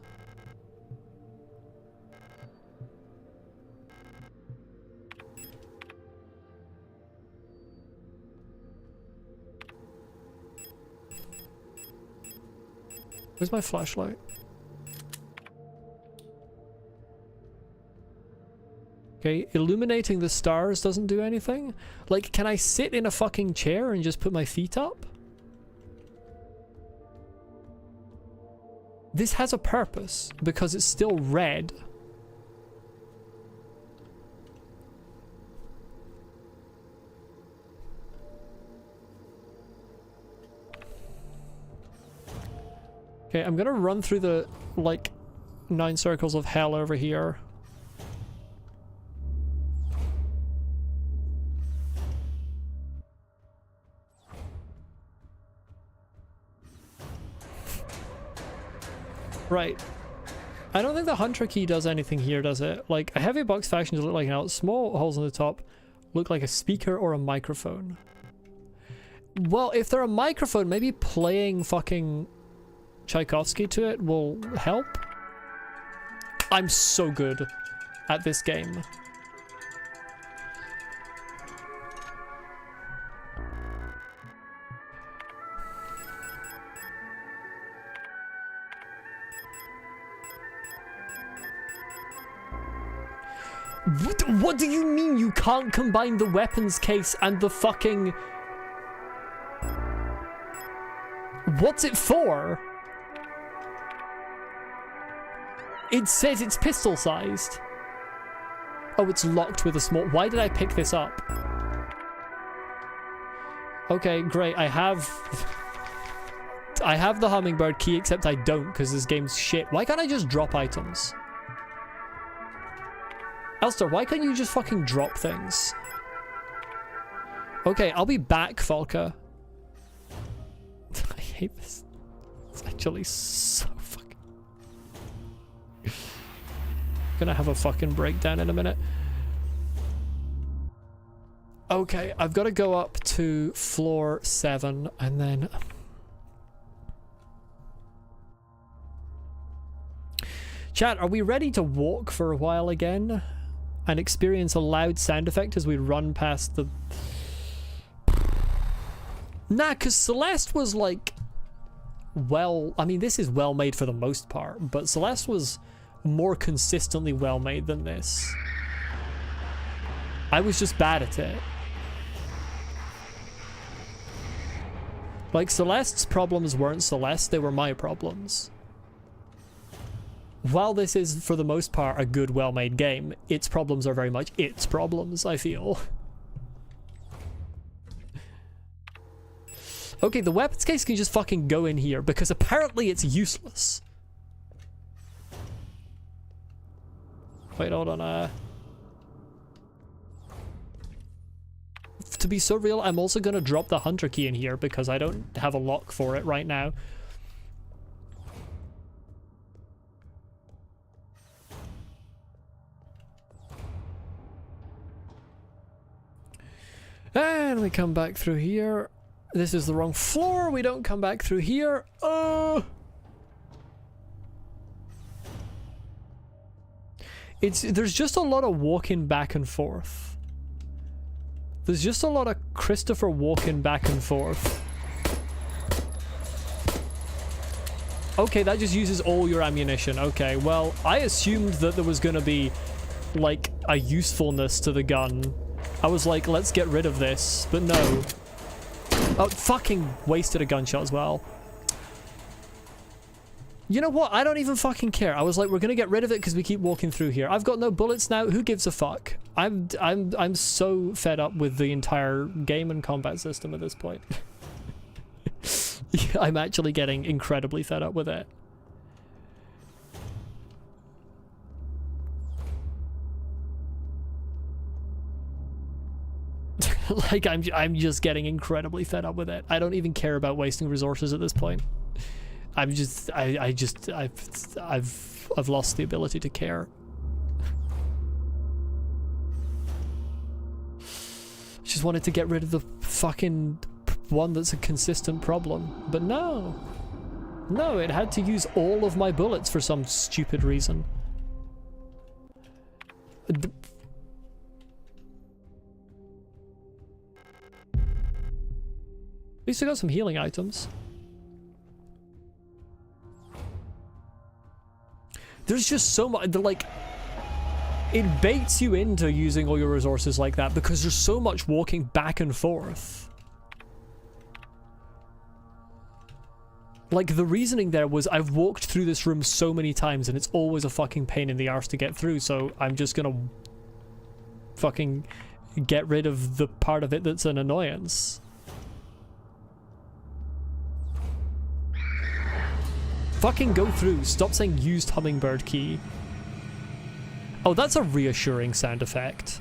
Where's my flashlight? Okay, illuminating the stars doesn't do anything? Like, can I sit in a fucking chair and just put my feet up? This has a purpose, because it's still red. Okay, I'm gonna run through the, like, 9 circles of hell over here. Right. I don't think the Hunter key does anything here, does it? Like, a heavy box fashion to look like an out. Small holes on the top look like a speaker or a microphone. Well, if they're a microphone, maybe playing fucking Tchaikovsky to it will help. I'm so good at this game. What do you mean you can't combine the weapons case and the fucking... What's it for? It says it's pistol sized. Oh, it's locked with a small... Why did I pick this up? Okay, great. I have the hummingbird key, except I don't because this game's shit. Why can't I just drop items? Elster, why can't you just fucking drop things? Okay, I'll be back, Falca. I hate this. It's actually so fucking... Gonna have a fucking breakdown in a minute. Okay, I've got to go up to floor 7 and then... Chat, are we ready to walk for a while again? And experience a loud sound effect as we run past the... Nah, because Celeste was like... Well, I mean, this is well made for the most part, but Celeste was more consistently well made than this. I was just bad at it. Like, Celeste's problems weren't Celeste, they were my problems. While this is, for the most part, a good, well-made game, its problems are very much its problems, I feel. Okay, the weapons case can just fucking go in here, because apparently it's useless. Wait, hold on, to be so real, I'm also gonna drop the Hunter key in here, because I don't have a lock for it right now. And we come back through here. This is the wrong floor. We don't come back through here. There's just a lot of walking back and forth. There's just a lot of Christopher walking back and forth. Okay, that just uses all your ammunition. Okay, well, I assumed that there was gonna be, like, a usefulness to the gun. I was like, let's get rid of this, but no. Oh, fucking wasted a gunshot as well. You know what? I don't even fucking care. I was like, we're gonna get rid of it because we keep walking through here. I've got no bullets now. Who gives a fuck? I'm so fed up with the entire game and combat system at this point. I'm actually getting incredibly fed up with it. Like, I'm just getting incredibly fed up with it. I don't even care about wasting resources at this point. I've lost the ability to care. Just wanted to get rid of the fucking one that's a consistent problem, but no. No, it had to use all of my bullets for some stupid reason. At least I got some healing items. There's just so much, like, it baits you into using all your resources like that because there's so much walking back and forth. Like, the reasoning there was I've walked through this room so many times and it's always a fucking pain in the arse to get through, so I'm just gonna fucking get rid of the part of it that's an annoyance. Fucking go through. Stop saying used hummingbird key. Oh, that's a reassuring sound effect.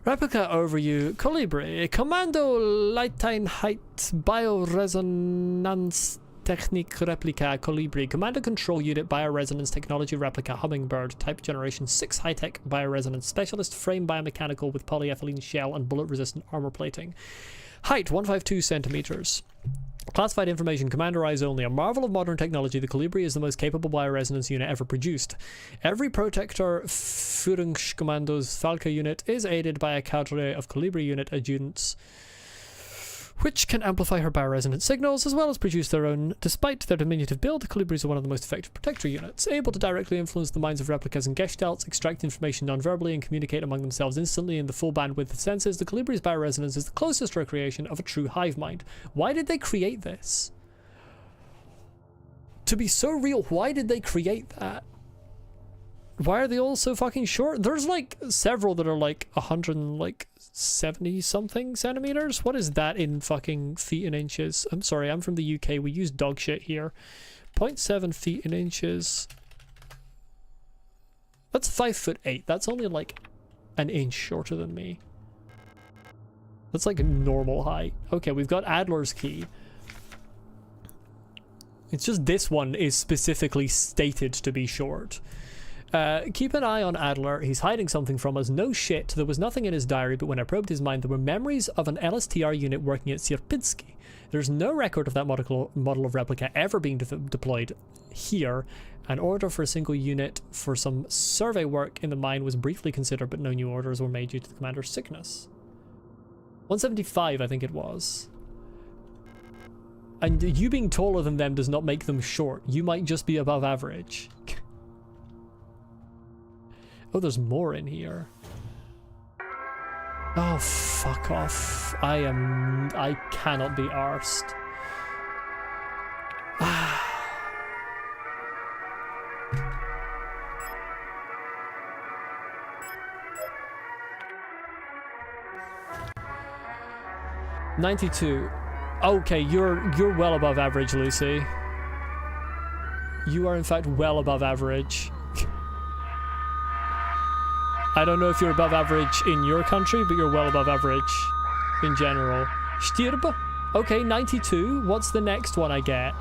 Replica overview. Colibri. Commando Leiteinheit Bioresonance Technique Replica Colibri. Commando Control Unit Bioresonance Technology Replica Hummingbird. Type Generation 6 High-Tech Bioresonance Specialist. Frame Biomechanical with polyethylene shell and bullet-resistant armor plating. Height 152 centimeters. Classified information, commander eyes only. A marvel of modern technology, the Colibri is the most capable bioresonance unit ever produced. Every Protector Führungskommandos Falca unit is aided by a cadre of Colibri unit adjutants, which can amplify her bioresonance signals as well as produce their own. Despite their diminutive build, Colibris are one of the most effective Protector units, able to directly influence the minds of replicas and gestalts, extract information non-verbally, and communicate among themselves instantly in the full bandwidth of senses. The Colibris bioresonance is the closest recreation of a true hive mind. Why did they create this? To be so real, why did they create that? Why are they all so fucking short? There's like several that are like 170 something centimeters. What is that in fucking feet and inches? I'm sorry, I'm from the UK. We use dog shit here. 0.7 feet in inches. That's 5'8". That's only like an inch shorter than me. That's like a normal height. Okay, we've got Adler's key. It's just this one is specifically stated to be short. Keep an eye on Adler. He's hiding something from us. No shit. There was nothing in his diary, but when I probed his mind, there were memories of an LSTR unit working at Sierpinski. There's no record of that model of replica ever being deployed here. An order for a single unit for some survey work in the mine was briefly considered, but no new orders were made due to the commander's sickness. 175, I think it was. And you being taller than them does not make them short. You might just be above average. Oh, there's more in here. Oh, fuck off. I cannot be arsed. $92. Okay, you're well above average, Lucy. You are in fact well above average. I don't know if you're above average in your country, but you're well above average in general. Stirb? Okay, 92. What's the next one I get?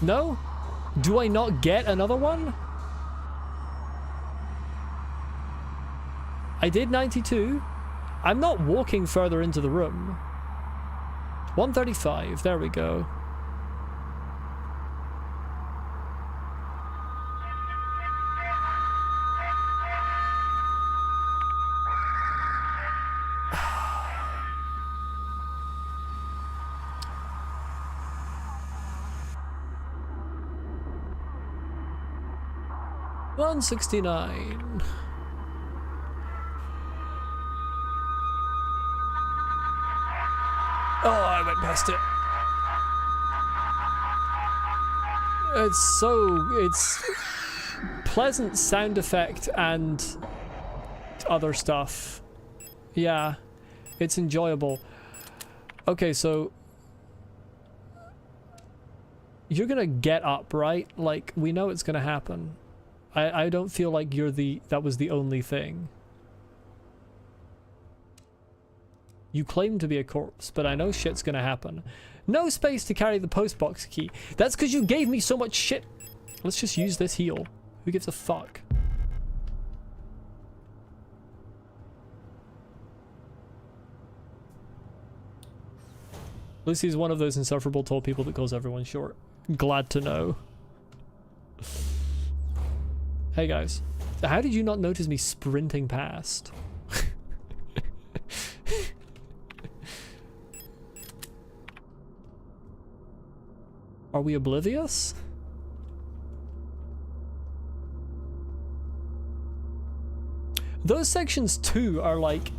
No? Do I not get another one? I did 92. I'm not walking further into the room. 135. There we go. $169. Oh, I went past it. It's pleasant sound effect and other stuff. Yeah, it's enjoyable. Okay, so you're gonna get up, right? Like, we know it's gonna happen. I don't feel like that was the only thing. You claim to be a corpse, but I know shit's gonna happen. No space to carry the postbox key. That's because you gave me so much shit. Let's just use this heal. Who gives a fuck? Lucy's one of those insufferable tall people that calls everyone short. Glad to know. Hey guys, how did you not notice me sprinting past? Are we oblivious? Those sections too are like,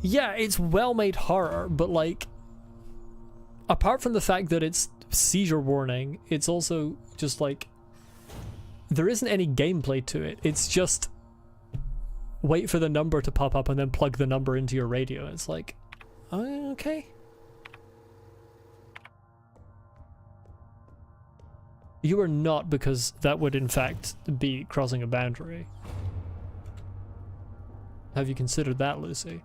yeah, it's well-made horror, but like, apart from the fact that it's seizure warning, it's also just like, there isn't any gameplay to it. It's just wait for the number to pop up and then plug the number into your radio. It's like, okay. You are not, because that would in fact be crossing a boundary. Have you considered that, Lucy?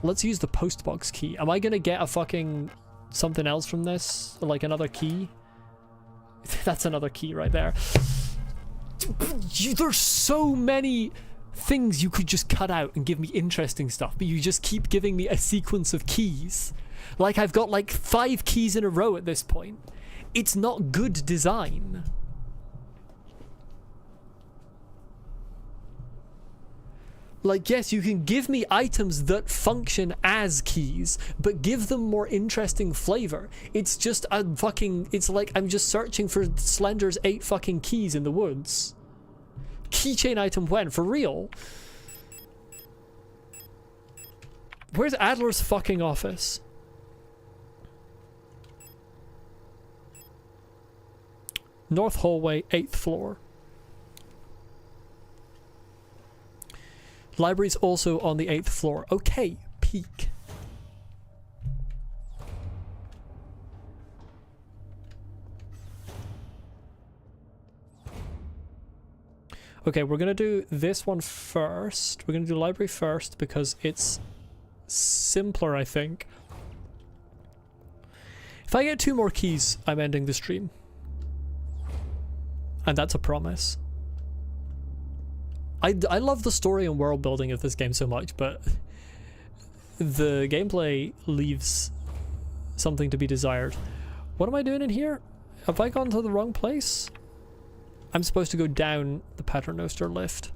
Let's use the postbox key. Am I gonna get a fucking something else from this? Like another key? That's another key right there. There's so many things you could just cut out and give me interesting stuff, but you just keep giving me a sequence of keys. Like I've got like 5 keys in a row at this point. It's not good design. Like, yes, you can give me items that function as keys, but give them more interesting flavor. It's just a fucking, it's like I'm just searching for Slender's 8 fucking keys in the woods. Keychain item when? For real? Where's Adler's fucking office? North hallway, 8th floor. Library's also on the 8th floor. Okay, peek. Okay, we're gonna do this one first. We're gonna do library first because it's simpler, I think. If I get 2 more keys, I'm ending the stream. And that's a promise. I love the story and world building of this game so much, but the gameplay leaves something to be desired. What am I doing in here? Have I gone to the wrong place? I'm supposed to go down the Paternoster lift.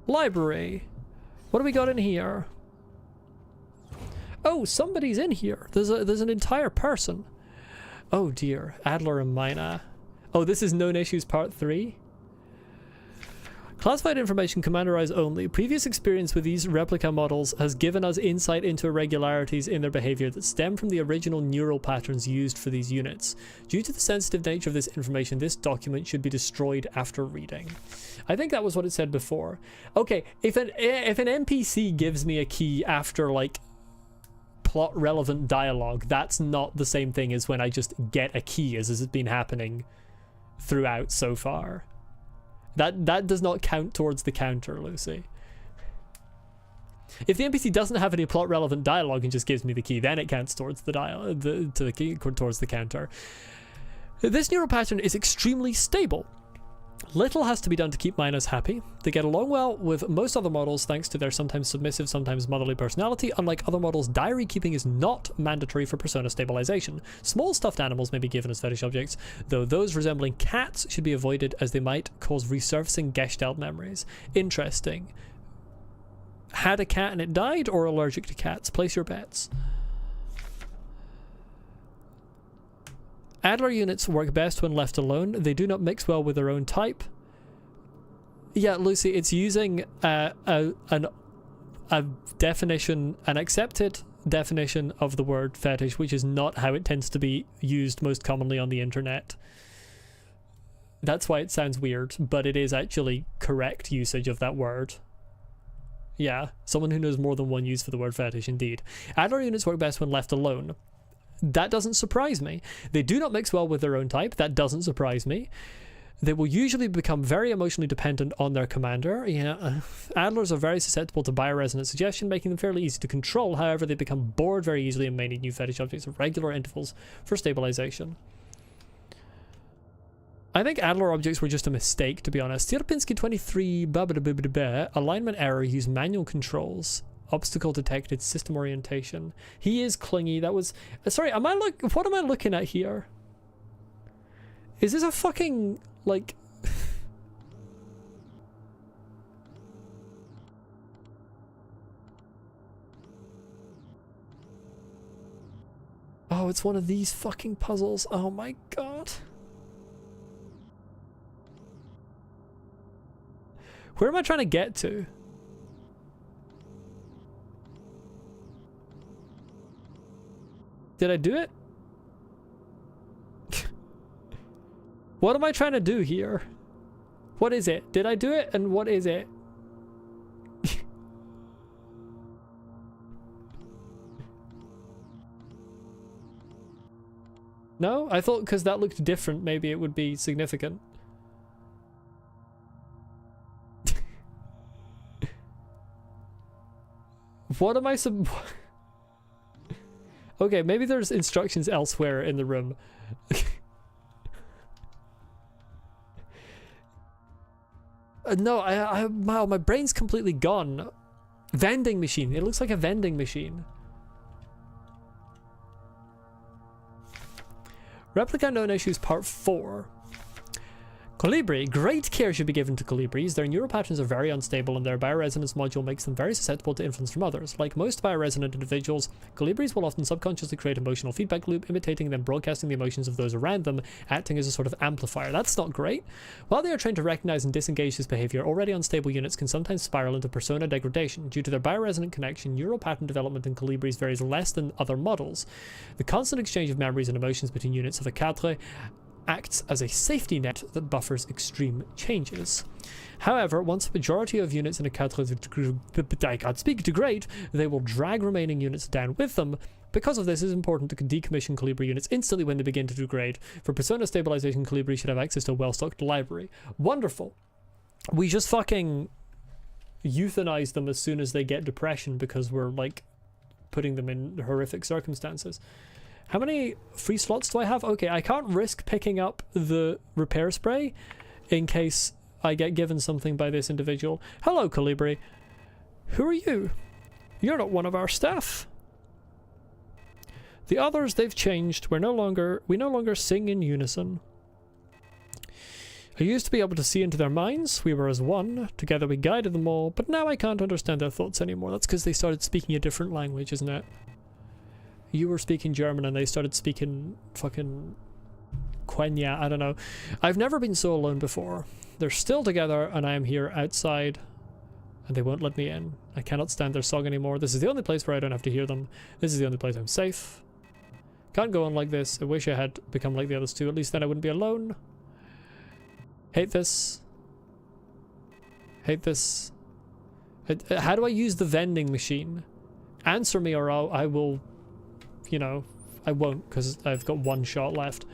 Library. What do we got in here? Oh, somebody's in here. There's an entire person. Oh dear, Adler and Mina. Oh, this is Known Issues Part 3? Classified information, Commander Eyes only. Previous experience with these replica models has given us insight into irregularities in their behavior that stem from the original neural patterns used for these units. Due to the sensitive nature of this information, this document should be destroyed after reading. I think that was what it said before. Okay, if an NPC gives me a key after, like, plot relevant dialogue, that's not the same thing as when I just get a key, as has been happening throughout so far. That does not count towards the counter, Lucy. If the NPC doesn't have any plot relevant dialogue and just gives me the key, then it counts towards the towards the counter. This neural pattern is extremely stable. Little has to be done to keep minors happy. They get along well with most other models thanks to their sometimes submissive, sometimes motherly personality. Unlike other models, diary keeping is not mandatory for persona stabilization. Small stuffed animals may be given as fetish objects, though those resembling cats should be avoided as they might cause resurfacing Gestalt memories. Interesting. Had a cat and it died, or allergic to cats? Place your bets. Adler units work best when left alone. They do not mix well with their own type. Yeah, Lucy, it's using a definition, an accepted definition of the word fetish, which is not how it tends to be used most commonly on the internet. That's why it sounds weird, but it is actually correct usage of that word. Yeah, someone who knows more than one use for the word fetish, indeed. Adler units work best when left alone. That doesn't surprise me. They do not mix well with their own type. That doesn't surprise me. They will usually become very emotionally dependent on their commander. Yeah, Adlers are very susceptible to bioresonant suggestion, making them fairly easy to control. However, they become bored very easily and may need new fetish objects at regular intervals for stabilization. I think Adler objects were just a mistake, to be honest. Sierpinski 23, alignment error, use manual controls. Obstacle detected, system orientation. He is clingy. That was... Sorry, what am I looking at here? Is this a fucking, like... Oh, it's one of these fucking puzzles. Oh my god. Where am I trying to get to? Did I do it? What am I trying to do here? What is it? Did I do it? And what is it? No? I thought because that looked different, maybe it would be significant. What am I Okay, maybe there's instructions elsewhere in the room. No, my brain's completely gone. Vending machine. It looks like a vending machine. Replicant known issues part 4. Colibri. Great care should be given to colibris. Their neural patterns are very unstable and their bioresonance module makes them very susceptible to influence from others. Like most bioresonant individuals, colibris will often subconsciously create emotional feedback loop, imitating and then broadcasting the emotions of those around them, acting as a sort of amplifier. That's not great. While they are trained to recognize and disengage this behavior, already unstable units can sometimes spiral into persona degradation. Due to their bioresonant connection, neural pattern development in colibris varies less than other models. The constant exchange of memories and emotions between units of a cadre acts as a safety net that buffers extreme changes. However, once the majority of units in a cadre degrade, they will drag remaining units down with them. Because of this, it is important to decommission Colibri units instantly when they begin to degrade. For persona stabilization, Colibri should have access to a well-stocked library. Wonderful. We just fucking euthanize them as soon as they get depression because we're, like, putting them in horrific circumstances. How many free slots do I have? Okay, I can't risk picking up the repair spray in case I get given something by this individual. Hello, Colibri. Who are you? You're not one of our staff. The others, they've changed. We no longer sing in unison. I used to be able to see into their minds. We were as one. Together we guided them all, but now I can't understand their thoughts anymore. That's because they started speaking a different language, isn't it? You were speaking German and they started speaking fucking Quenya, I don't know. I've never been so alone before. They're still together and I am here outside and they won't let me in. I cannot stand their song anymore. This is the only place where I don't have to hear them. This is the only place I'm safe. Can't go on like this. I wish I had become like the others too. At least then I wouldn't be alone. Hate this. Hate this. How do I use the vending machine? Answer me or I will... You know, I won't because I've got one shot left.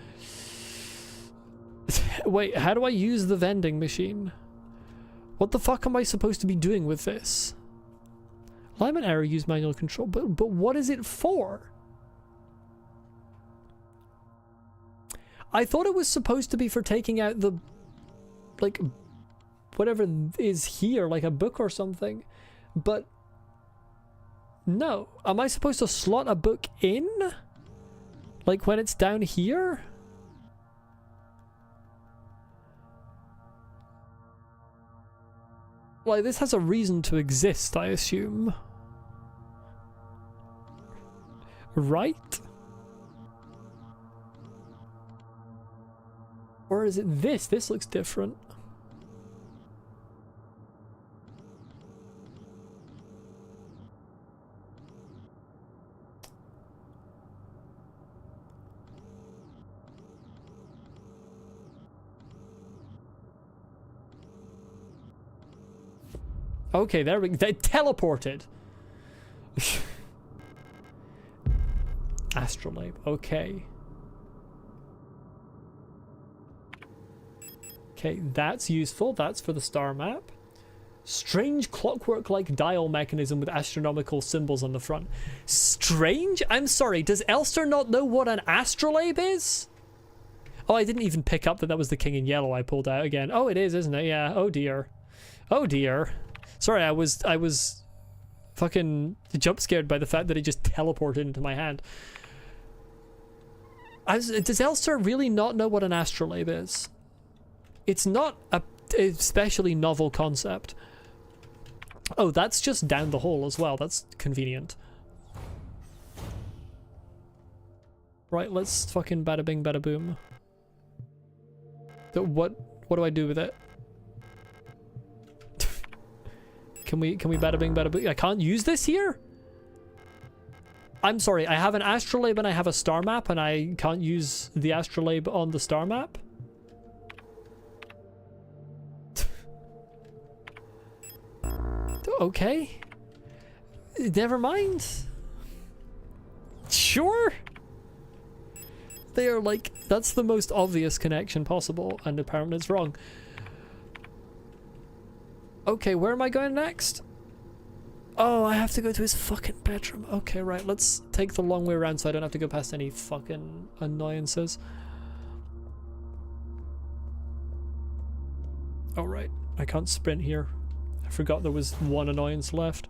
Wait, how do I use the vending machine? What the fuck am I supposed to be doing with this? Alignment error, use manual control, but what is it for? I thought it was supposed to be for taking out the, like, whatever is here, like a book or something, but no. Am I supposed to slot a book in? Like when it's down here? Like this has a reason to exist, I assume. Right? Or is it this? This looks different. Okay, there we go. They teleported. Astrolabe. Okay. Okay, that's useful. That's for the star map. Strange clockwork-like dial mechanism with astronomical symbols on the front. Strange? I'm sorry, does Elster not know what an astrolabe is? Oh, I didn't even pick up that that was the king in yellow I pulled out again. Oh, it is, isn't it? Yeah. Oh dear. Oh dear. Sorry, I was fucking jump scared by the fact that it just teleported into my hand. Does Elster really not know what an astrolabe is? It's not a especially novel concept. Oh, that's just down the hall as well. That's convenient. Right, let's fucking bada bing bada boom. What do I do with it? Can we bada bing bada boom? I can't use this here? I'm sorry, I have an astrolabe and I have a star map and I can't use the astrolabe on the star map? Okay. Never mind. Sure. They are like, that's the most obvious connection possible, and apparently it's wrong. Okay, where am I going next? Oh, I have to go to his fucking bedroom. Okay, right, let's take the long way around so I don't have to go past any fucking annoyances. Oh, right, I can't sprint here. I forgot there was one annoyance left.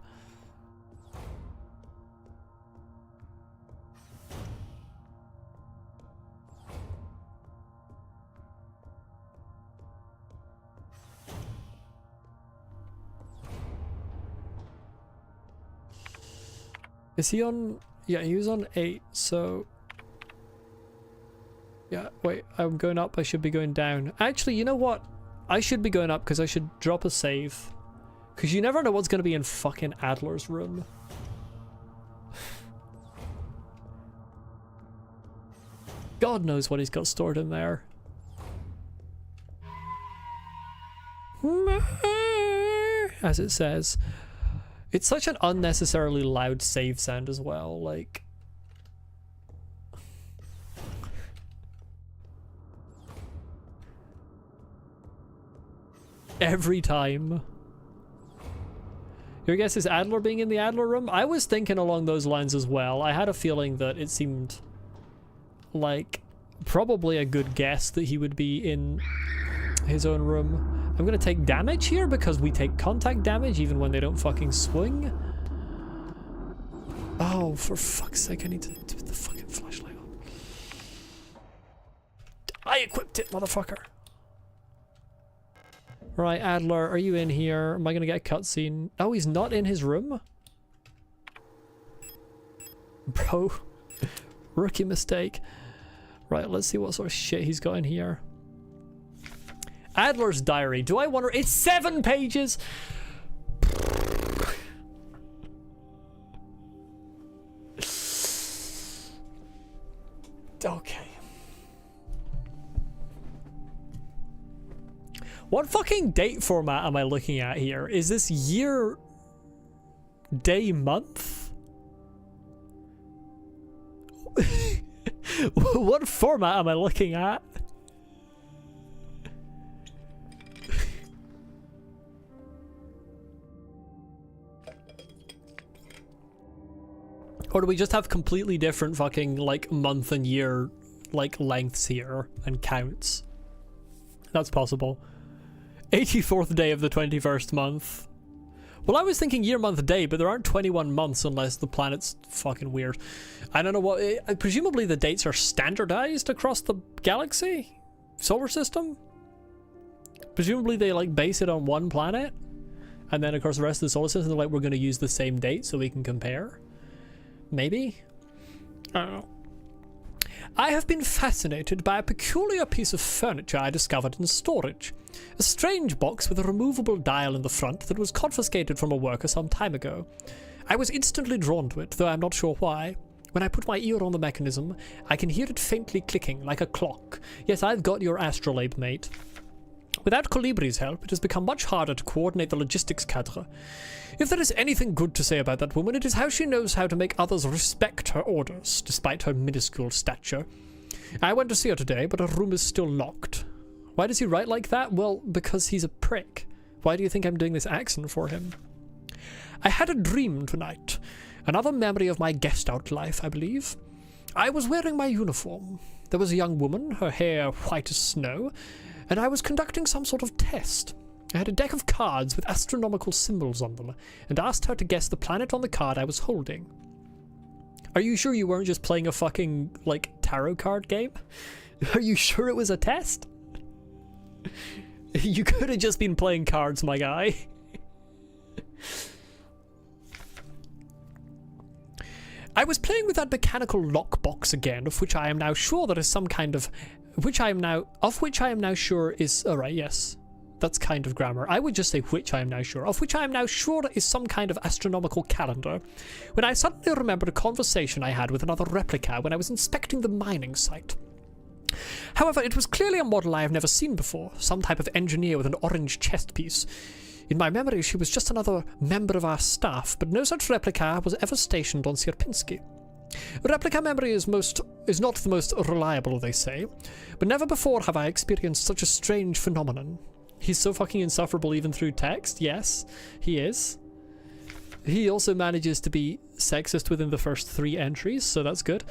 Is he on? Yeah, he was on 8, so... Yeah, wait, I'm going up, I should be going down. Actually, you know what? I should be going up because I should drop a save. Because you never know what's going to be in fucking Adler's room. God knows what he's got stored in there. As it says. It's such an unnecessarily loud save sound as well, like... Every time. Your guess is Adler being in the Adler room? I was thinking along those lines as well. I had a feeling that it seemed like probably a good guess that he would be in his own room. I'm gonna take damage here because we take contact damage even when they don't fucking swing. Oh, for fuck's sake, I need to put the fucking flashlight on. I equipped it, motherfucker. Right, Adler, are you in here? Am I gonna get a cutscene? Oh, he's not in his room? Bro. Rookie mistake. Right, let's see what sort of shit he's got in here. Adler's diary. Do I wonder? It's 7 pages! Okay. What fucking date format am I looking at here? Is this year, day, month? What format am I looking at? Or do we just have completely different fucking, like, month and year, like, lengths here and counts? That's possible. 84th day of the 21st month. Well, I was thinking year, month, day, but there aren't 21 months unless the planet's fucking weird. I don't know what... presumably the dates are standardized across the galaxy? Solar system? Presumably they, like, base it on one planet? And then, of course, the rest of the solar system, they're like, we're going to use the same date so we can compare? Maybe? I don't know. I have been fascinated by a peculiar piece of furniture I discovered in storage. A strange box with a removable dial in the front that was confiscated from a worker some time ago. I was instantly drawn to it, though I'm not sure why. When I put my ear on the mechanism, I can hear it faintly clicking, like a clock. Yes, I've got your astrolabe, mate. Without Colibri's help, it has become much harder to coordinate the logistics cadre. If there is anything good to say about that woman, it is how she knows how to make others respect her orders, despite her minuscule stature. I went to see her today, but her room is still locked. Why does he write like that? Well, because he's a prick. Why do you think I'm doing this accent for him? I had a dream tonight. Another memory of my guest-out life, I believe. I was wearing my uniform. There was a young woman, her hair white as snow, and I was conducting some sort of test. I had a deck of cards with astronomical symbols on them, and asked her to guess the planet on the card I was holding. Are you sure you weren't just playing a fucking, like, tarot card game? Are you sure it was a test? You could have just been playing cards, my guy. I was playing with that mechanical lockbox again, of which I am now sure there is some kind of... Of which I am now sure is... Alright, yes. That's kind of grammar. I would just say which I am now sure. Of which I am now sure is some kind of astronomical calendar. When I suddenly remembered a conversation I had with another replica when I was inspecting the mining site. However, it was clearly a model I have never seen before, some type of engineer with an orange chest piece. In my memory, she was just another member of our staff, but no such replica was ever stationed on Sierpinski. Replica memory is not the most reliable, they say, but never before have I experienced such a strange phenomenon. He's so fucking insufferable even through text. Yes, he is. He also manages to be sexist within the first 3 entries, so that's good.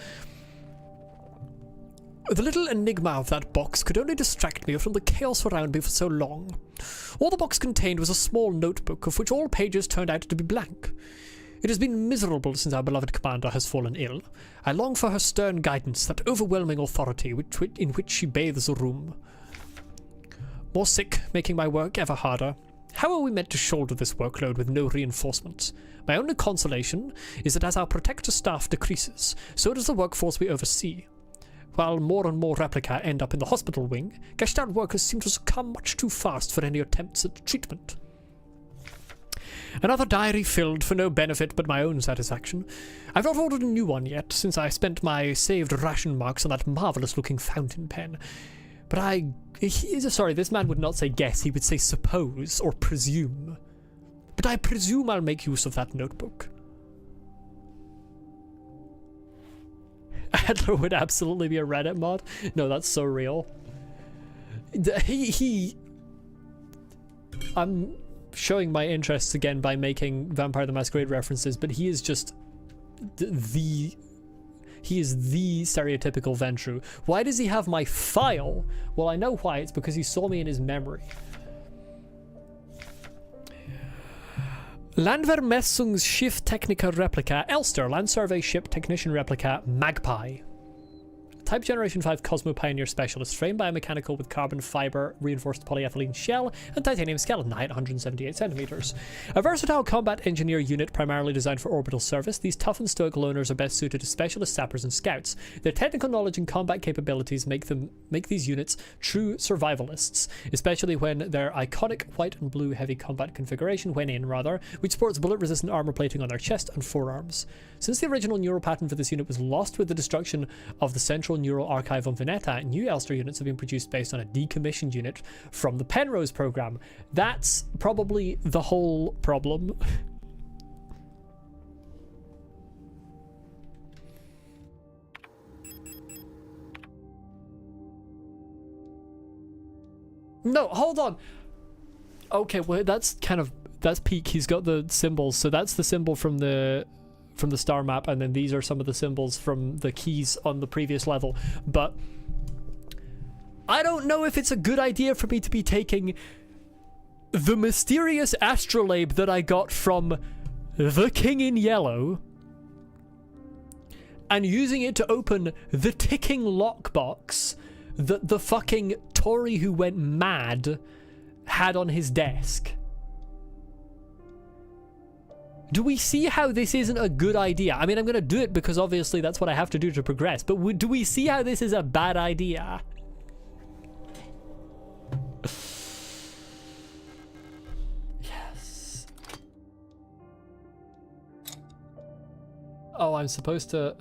The little enigma of that box could only distract me from the chaos around me for so long. All the box contained was a small notebook, of which all pages turned out to be blank. It has been miserable since our beloved commander has fallen ill. I long for her stern guidance, that overwhelming authority in which she bathes the room. More sick, making my work ever harder. How are we meant to shoulder this workload with no reinforcements? My only consolation is that as our protector staff decreases, so does the workforce we oversee. While more and more replica end up in the hospital wing, Gestalt workers seem to succumb much too fast for any attempts at treatment. Another diary filled for no benefit but my own satisfaction. I've not ordered a new one yet, since I spent my saved ration marks on that marvellous-looking fountain pen. But sorry, this man would not say guess, he would say suppose or presume. But I presume I'll make use of that notebook. Adler would absolutely be a Reddit mod. No, that's so real. I'm showing my interests again by making Vampire the Masquerade references, but he is just he is the stereotypical Ventrue. Why does he have my file? Well, I know why. It's because he saw me in his memory. Landvermessungsschiff Technica Replica Elster, Land Survey Ship Technician Replica Magpie. Type Generation 5 Cosmo Pioneer Specialist, frame biomechanical with carbon fiber reinforced polyethylene shell and titanium skeleton, height 178 centimeters. A versatile combat engineer unit primarily designed for orbital service, these tough and stoic loners are best suited to specialist sappers and scouts. Their technical knowledge and combat capabilities make these units true survivalists, especially when their iconic white and blue heavy combat configuration, which sports bullet-resistant armor plating on their chest and forearms. Since the original neural pattern for this unit was lost with the destruction of the Central Neural Archive on Veneta, new Elster units have been produced based on a decommissioned unit from the Penrose program. That's probably the whole problem. No, hold on. Okay, well, that's peak. He's got the symbols, so that's the symbol from the star map, and then these are some of the symbols from the keys on the previous level. But I don't know if it's a good idea for me to be taking the mysterious astrolabe that I got from the King in Yellow and using it to open the ticking lockbox that the fucking Tory who went mad had on his desk. Do we see how this isn't a good idea? I mean, I'm going to do it because obviously that's what I have to do to progress, but do we see how this is a bad idea? Yes. Oh, I'm supposed to...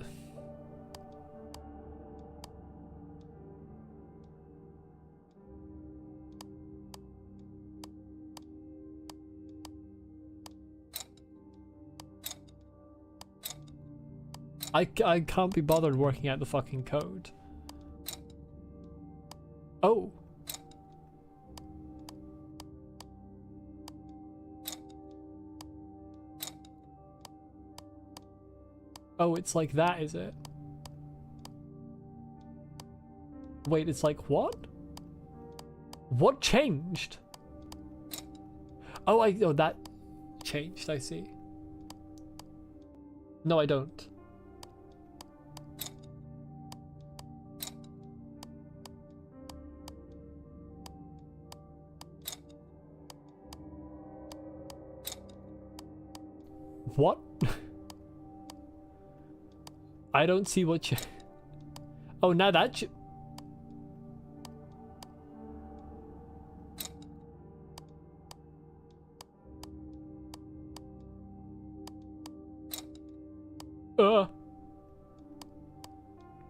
I can't be bothered working out the fucking code. Oh. Oh, it's like that, is it? Wait, it's like, what? What changed? Oh, oh, that changed, I see. No, I don't. What? I don't see what you... Oh, now that you...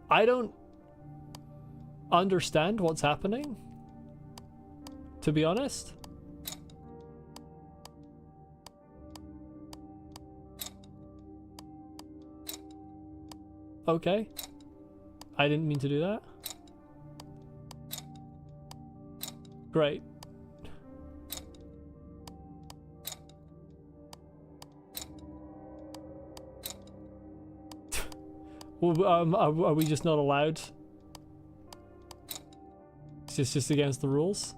I don't understand what's happening, to be honest. Okay. I didn't mean to do that. Great. Well, are we just not allowed? It's just against the rules?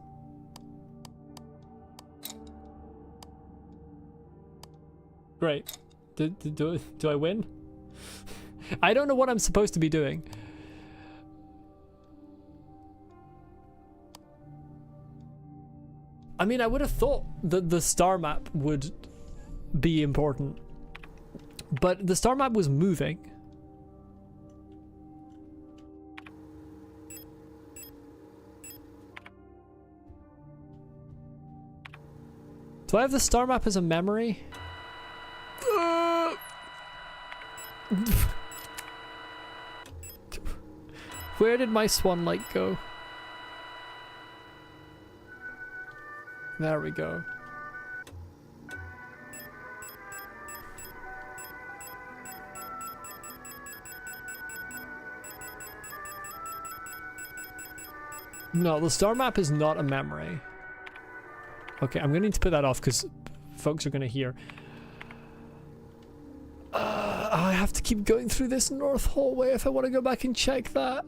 Great. Do I win? I don't know what I'm supposed to be doing. I mean, I would have thought that the star map would be important. But the star map was moving. Do I have the star map as a memory? Where did my swan light go? There we go. No, the star map is not a memory. Okay, I'm gonna need to put that off because folks are gonna hear. I have to keep going through this north hallway if I want to go back and check that.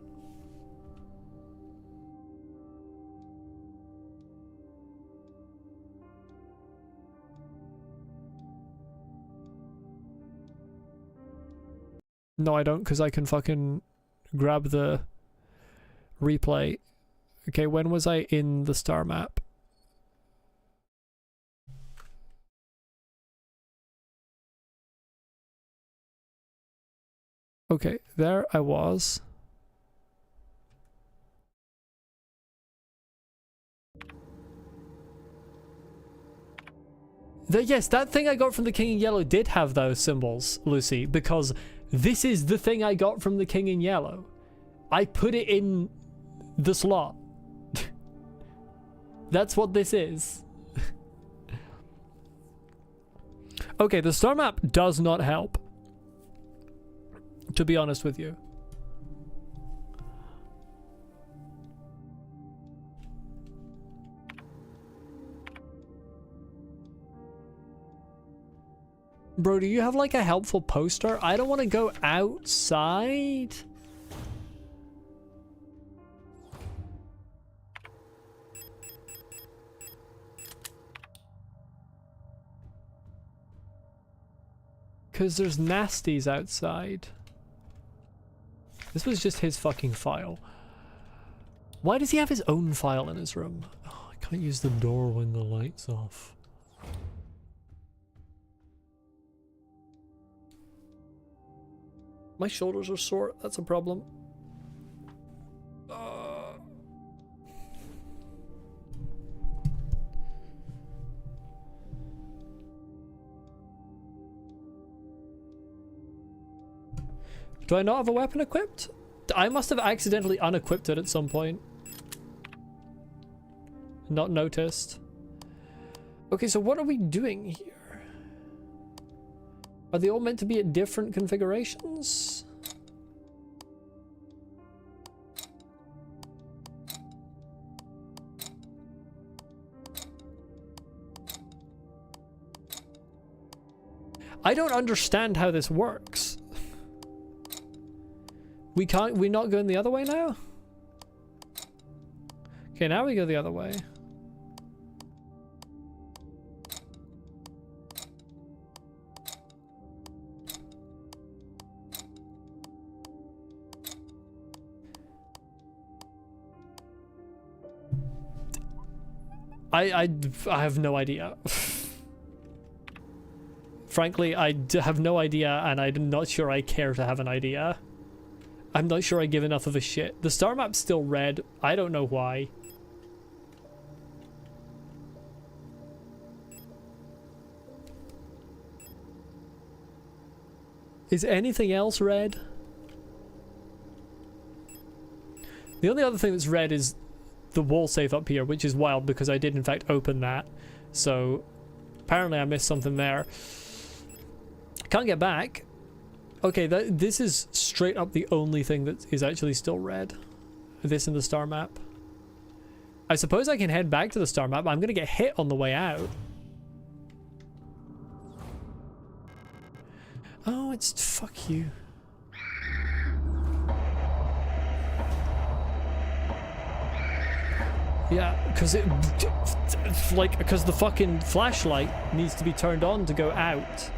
No, I don't, because I can fucking grab the replay. Okay, when was I in the star map? Okay, there I was. Yes, that thing I got from the King in Yellow did have those symbols, Lucy, because this is the thing I got from the King in Yellow. I put it in the slot. That's what this is. Okay, the star map does not help, to be honest with you. Bro, do you have like a helpful poster? I don't want to go outside. Because there's nasties outside. This was just his fucking file. Why does he have his own file in his room? Oh, I can't use the door when the light's off. My shoulders are sore. That's a problem. Do I not have a weapon equipped? I must have accidentally unequipped it at some point. Not noticed. Okay, so what are we doing here? Are they all meant to be at different configurations? I don't understand how this works. We're not going the other way now? Okay, now we go the other way. I have no idea. Frankly, I have no idea, and I'm not sure I care to have an idea. I'm not sure I give enough of a shit. The star map's still red. I don't know why. Is anything else red? The only other thing that's red is the wall safe up here, which is wild because I did in fact open that. So apparently I missed something there. Can't get back. Okay, this is straight up the only thing that is actually still red. This and the star map. I suppose I can head back to the star map, but I'm gonna get hit on the way out. Oh, it's fuck you. Yeah, because because the fucking flashlight needs to be turned on to go out.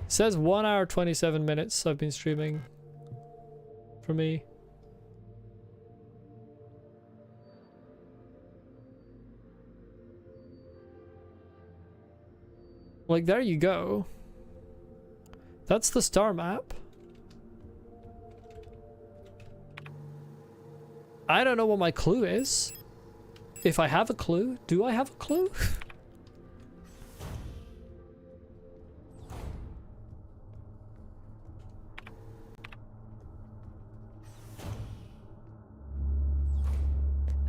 It says 1 hour 27 minutes I've been streaming for me. Like, there you go. That's the star map. I don't know what my clue is. If I have a clue, do I have a clue?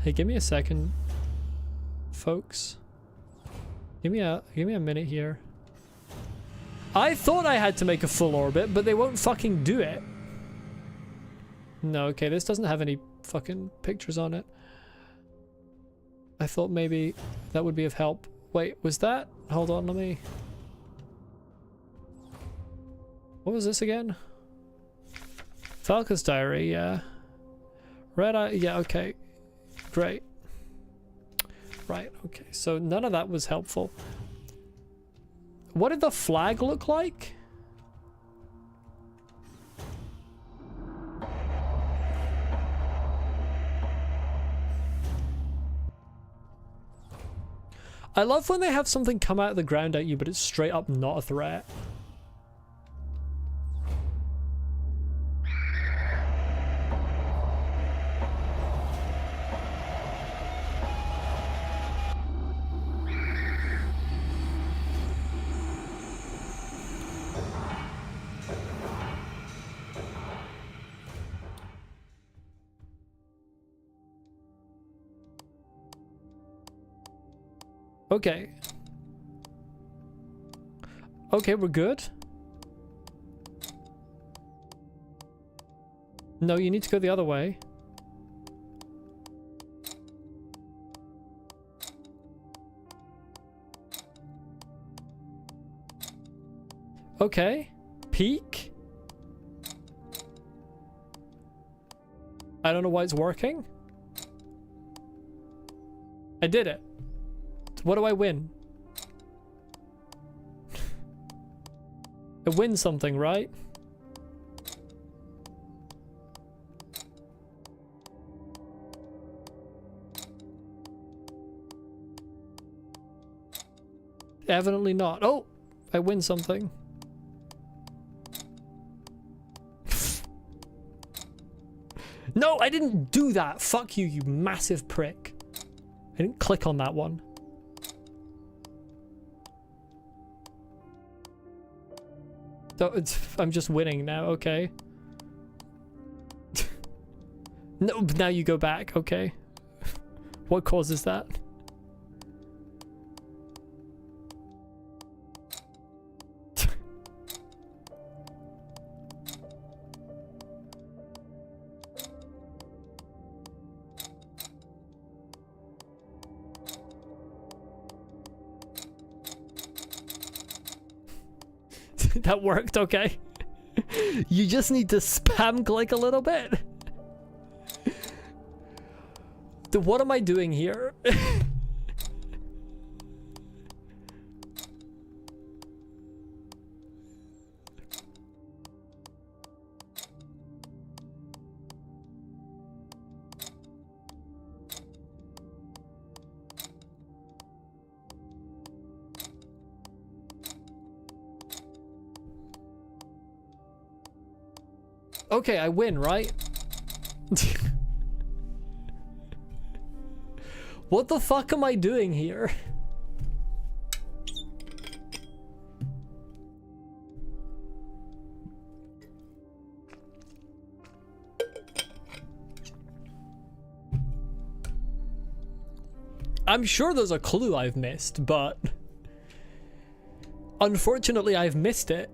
Hey, give me a second, folks. Give me a minute here. I thought I had to make a full orbit, but they won't fucking do it. No, okay, this doesn't have any fucking pictures on it. I thought maybe that would be of help. Wait, was that? Hold on, let me... What was this again? Falcon's Diary, yeah. Red Eye, yeah, okay. Great. Right, okay, so none of that was helpful. What did the flag look like? I love when they have something come out of the ground at you, but it's straight up not a threat. Okay. Okay, we're good. No, you need to go the other way. Okay. Peek. I don't know why it's working. I did it. What do I win? I win something, right? Evidently not. Oh! I win something. No, I didn't do that! Fuck you, you massive prick. I didn't click on that one. So I'm just winning now, okay. No, now you go back, okay. What causes that? That worked, okay. You just need to spam click a little bit. What am I doing here? Okay, I win, right? What the fuck am I doing here? I'm sure there's a clue I've missed, but unfortunately I've missed it.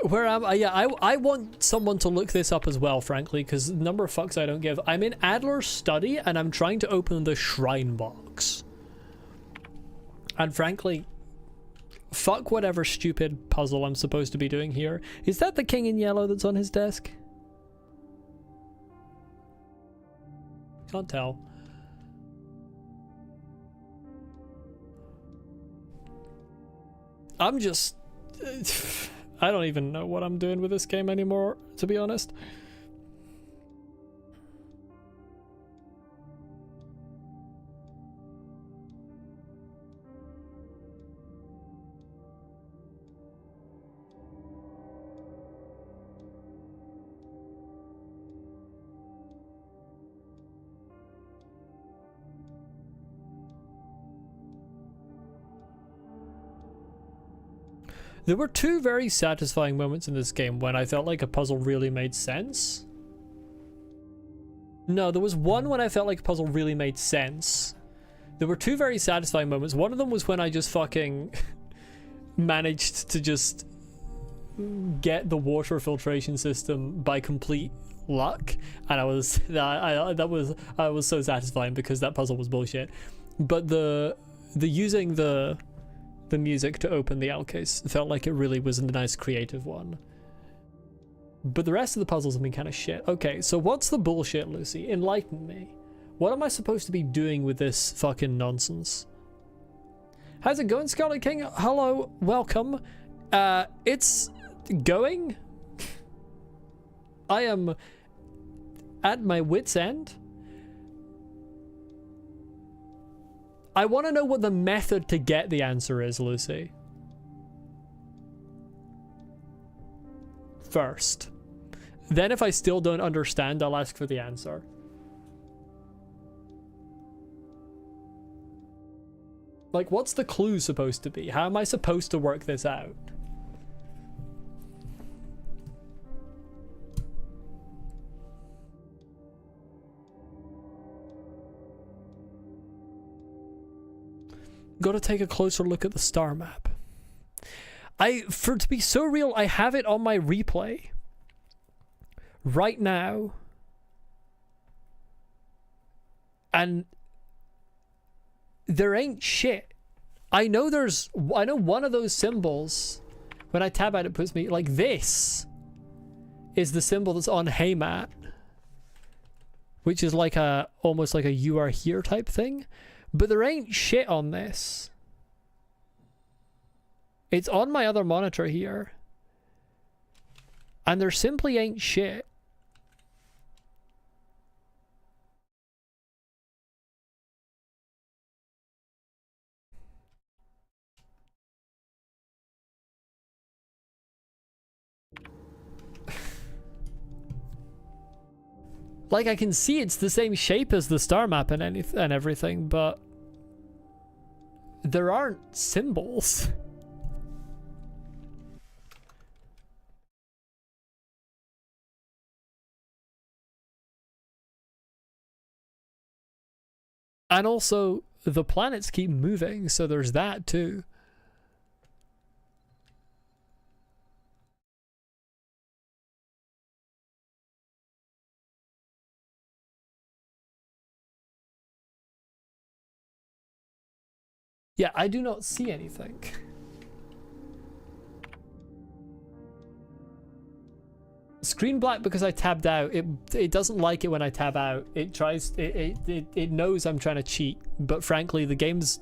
Where am I? Yeah, I want someone to look this up as well, frankly, because the number of fucks I don't give. I'm in Adler's study, and I'm trying to open the shrine box. And frankly, fuck whatever stupid puzzle I'm supposed to be doing here. Is that the king in yellow that's on his desk? Can't tell. I'm just... I don't even know what I'm doing with this game anymore, to be honest. There were two very satisfying moments in this game when I felt like a puzzle really made sense. No, there was one when I felt like a puzzle really made sense. There were two very satisfying moments. One of them was when I just fucking managed to just get the water filtration system by complete luck, and I was so satisfying because that puzzle was bullshit. But the using the music to open the outcase felt like it really was a nice creative one. But the rest of the puzzles have been kind of shit. Okay, so what's the bullshit, Lucy? Enlighten me. What am I supposed to be doing with this fucking nonsense? How's it going, Scarlet King? Hello, welcome. It's going. I am at my wit's end. I want to know what the method to get the answer is, Lucy. First. Then if I still don't understand, I'll ask for the answer. Like, what's the clue supposed to be? How am I supposed to work this out? Gotta take a closer look at the star map. To be so real, I have it on my replay right now, and there ain't shit. I know one of those symbols, when I tab out, it puts me like this is the symbol that's on Haymat, which is like almost like a "you are here" type thing. But there ain't shit on this. It's on my other monitor here. And there simply ain't shit. Like, I can see it's the same shape as the star map and everything, but there aren't symbols. And also, the planets keep moving, so there's that too. Yeah, I do not see anything. Screen black because I tabbed out. It doesn't like it when I tab out. It tries. It knows I'm trying to cheat, but frankly, the game's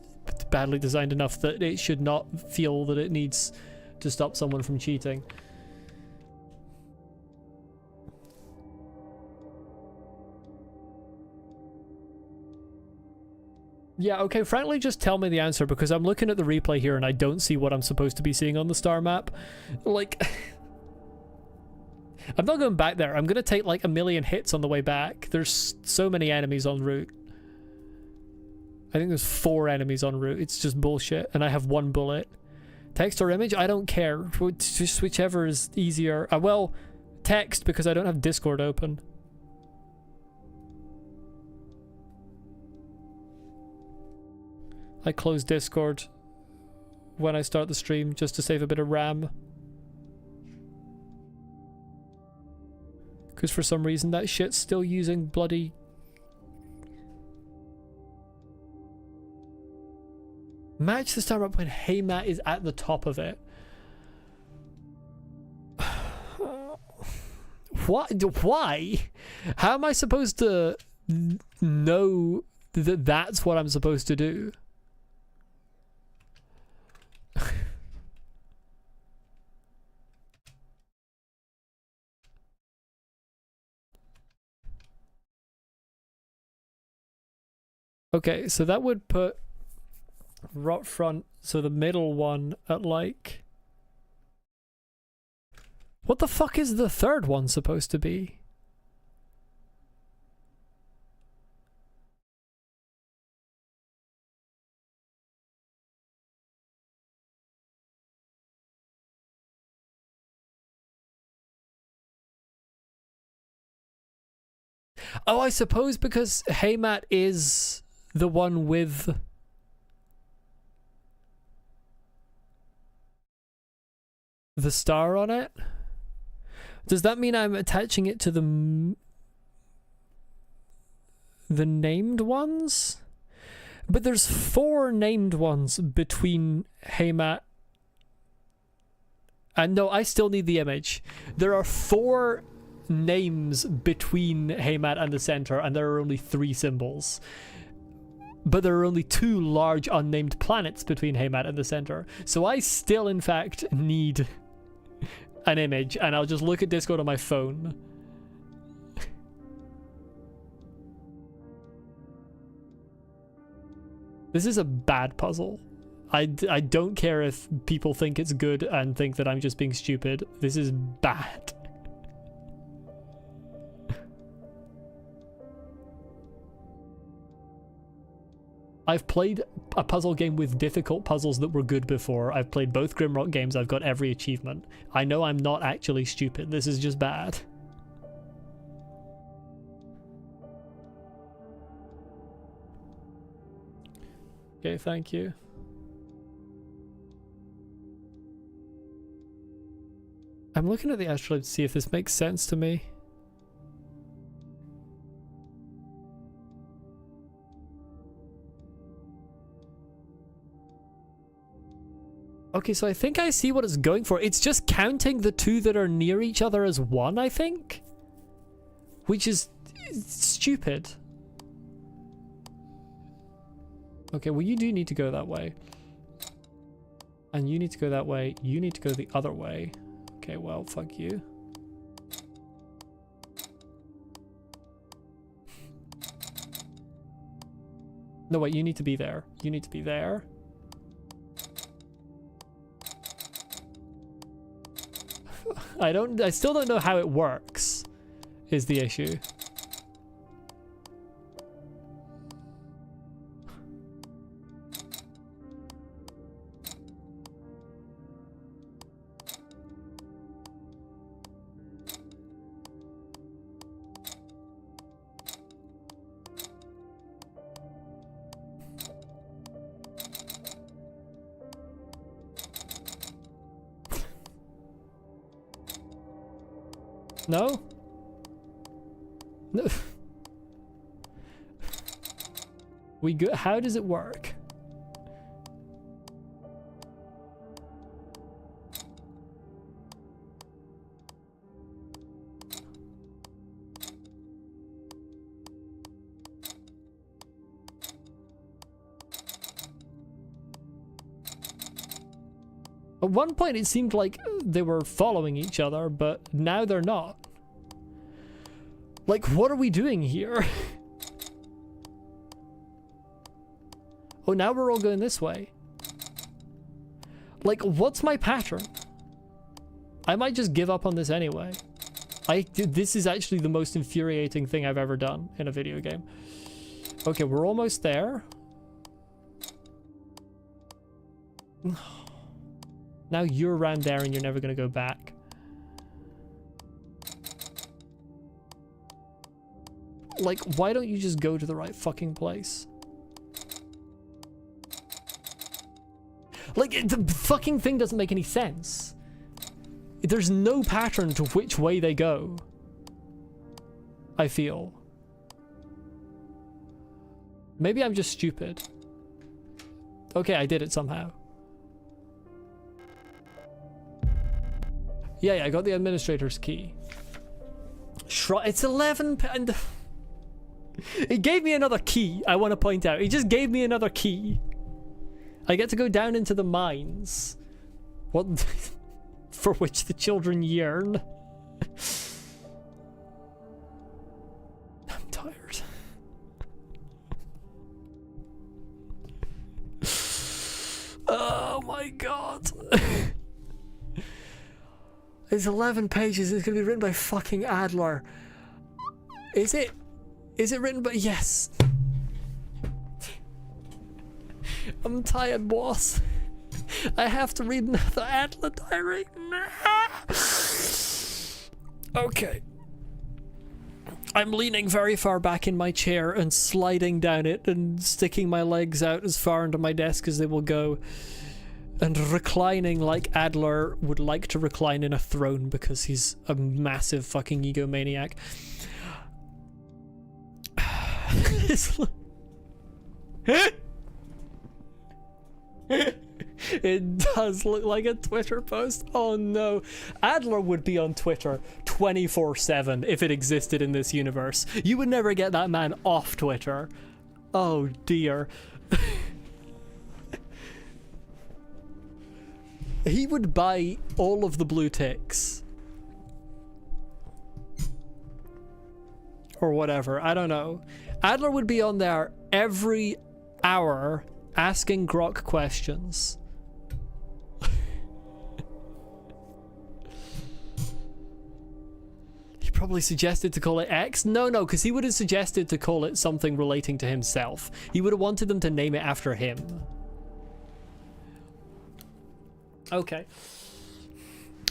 badly designed enough that it should not feel that it needs to stop someone from cheating. Yeah, okay, frankly, just tell me the answer, because I'm looking at the replay here and I don't see what I'm supposed to be seeing on the star map. Like, I'm not going back there. I'm going to take like a million hits on the way back. There's so many enemies en route. I think there's 4 enemies en route. It's just bullshit. And I have 1 bullet. Text or image? I don't care. Just whichever is easier. Well, text, because I don't have Discord open. I close Discord when I start the stream just to save a bit of RAM. Because for some reason that shit's still using bloody... Match the star up when Hey Matt is at the top of it. What? Why? How am I supposed to know that that's what I'm supposed to do? Okay, so that would put right front, so the middle one at like... What the fuck is the third one supposed to be? Oh, I suppose because Hey Matt is the one with the star on it. Does that mean I'm attaching it to the named ones? But there's 4 named ones between Hey Matt and no, I still need the image. There are 4 names between Hey Matt and the center, and there are only 3 symbols. But there are only 2 large unnamed planets between Hey Matt and the center. So I still, in fact, need an image, and I'll just look at Discord on my phone. This is a bad puzzle. I don't care if people think it's good and think that I'm just being stupid. This is bad. I've played a puzzle game with difficult puzzles that were good before. I've played both Grimrock games. I've got every achievement. I know I'm not actually stupid. This is just bad. Okay, thank you. I'm looking at the astrolabe to see if this makes sense to me. Okay, so I think I see what it's going for. It's just counting the 2 that are near each other as 1, I think? Which is stupid. Okay, well, you do need to go that way. And you need to go that way. You need to go the other way. Okay, well, fuck you. No, wait, you need to be there. You need to be there. I still don't know how it works, is the issue. No? No. We go. How does it work? At one point it seemed like they were following each other, but now they're not. Like, what are we doing here? Oh, now we're all going this way. Like, what's my pattern? I might just give up on this anyway. This is actually the most infuriating thing I've ever done in a video game. Okay, we're almost there. Now you're around there and you're never gonna go back. Like, why don't you just go to the right fucking place? Like, the fucking thing doesn't make any sense. There's no pattern to which way they go, I feel. Maybe I'm just stupid. Okay, I did it somehow. Yeah, I got the administrator's key. It's 11 and it gave me another key, I want to point out. It just gave me another key. I get to go down into the mines. What? For which the children yearn. I'm tired. Oh my god. It's 11 pages. It's gonna be written by fucking Adler. Is it? Is it written by? Yes. I'm tired, boss. I have to read another Adler diary. Okay. I'm leaning very far back in my chair and sliding down it and sticking my legs out as far into my desk as they will go. And reclining like Adler would like to recline in a throne because he's a massive fucking egomaniac. It does look like a Twitter post. Oh no. Adler would be on Twitter 24/7 if it existed in this universe. You would never get that man off Twitter. Oh dear. He would buy all of the blue ticks. Or whatever, I don't know. Adler would be on there every hour asking Grok questions. He probably suggested to call it X? No, because he would have suggested to call it something relating to himself. He would have wanted them to name it after him. Okay.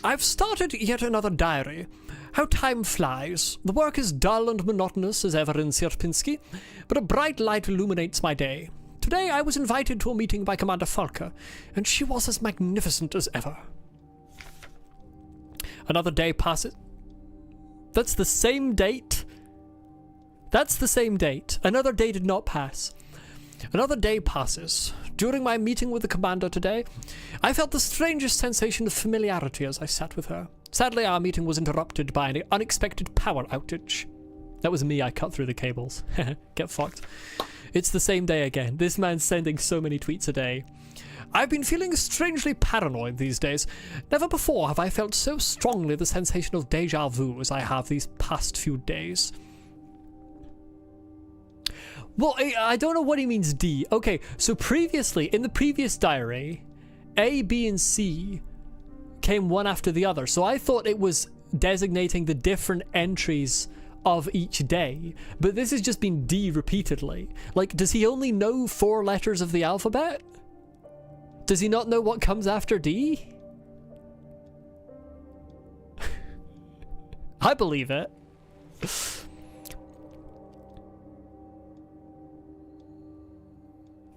I've started yet another diary. How time flies. The work is dull and monotonous as ever in Sierpinski, but a bright light illuminates my day. Today I was invited to a meeting by Commander Falke, and she was as magnificent as ever. Another day passes. That's the same date? That's the same date. Another day did not pass. Another day passes. During my meeting with the commander today, I felt the strangest sensation of familiarity as I sat with her. Sadly, our meeting was interrupted by an unexpected power outage. That was me, I cut through the cables. Get fucked. It's the same day again. This man's sending so many tweets a day. I've been feeling strangely paranoid these days. Never before have I felt so strongly the sensation of déjà vu as I have these past few days. Well, I don't know what he means D. Okay, so previously, in the previous diary, A, B, and C came one after the other. So I thought it was designating the different entries of each day. But this has just been D repeatedly. Like, does he only know 4 letters of the alphabet? Does he not know what comes after D? I believe it.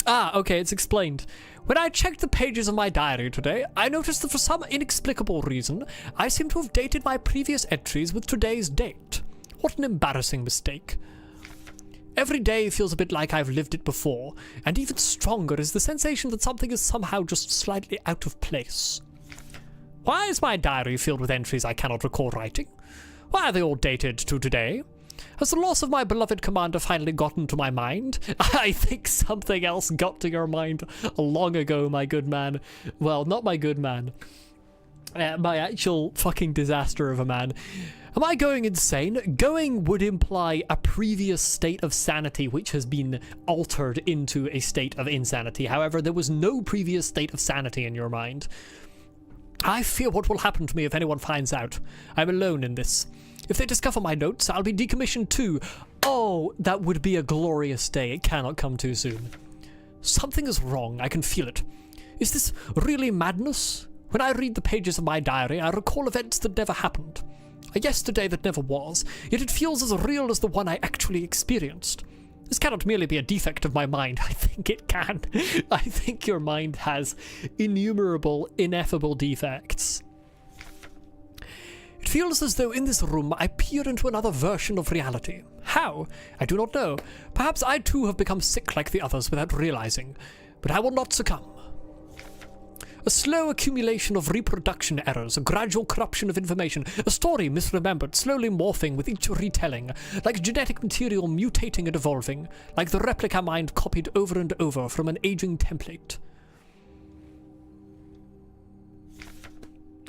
Ah, okay, it's explained. When I checked the pages of my diary today, I noticed that for some inexplicable reason, I seem to have dated my previous entries with today's date. What an embarrassing mistake. Every day feels a bit like I've lived it before, and even stronger is the sensation that something is somehow just slightly out of place. Why is my diary filled with entries I cannot recall writing? Why are they all dated to today? Has the loss of my beloved commander finally gotten to my mind? I think something else got to your mind long ago, my good man. Well, not my good man. My actual fucking disaster of a man. Am I going insane? Going would imply a previous state of sanity which has been altered into a state of insanity. However, there was no previous state of sanity in your mind. I fear what will happen to me if anyone finds out. I'm alone in this. If they discover my notes, I'll be decommissioned too. Oh, that would be a glorious day. It cannot come too soon. Something is wrong. I can feel it. Is this really madness? When I read the pages of my diary, I recall events that never happened. A yesterday that never was, yet it feels as real as the one I actually experienced. This cannot merely be a defect of my mind. I think it can. I think your mind has innumerable, ineffable defects. It feels as though in this room I peer into another version of reality. How? I do not know. Perhaps I too have become sick like the others without realizing. But I will not succumb. A slow accumulation of reproduction errors, a gradual corruption of information, a story misremembered, slowly morphing with each retelling, like genetic material mutating and evolving, like the replica mind copied over and over from an aging template.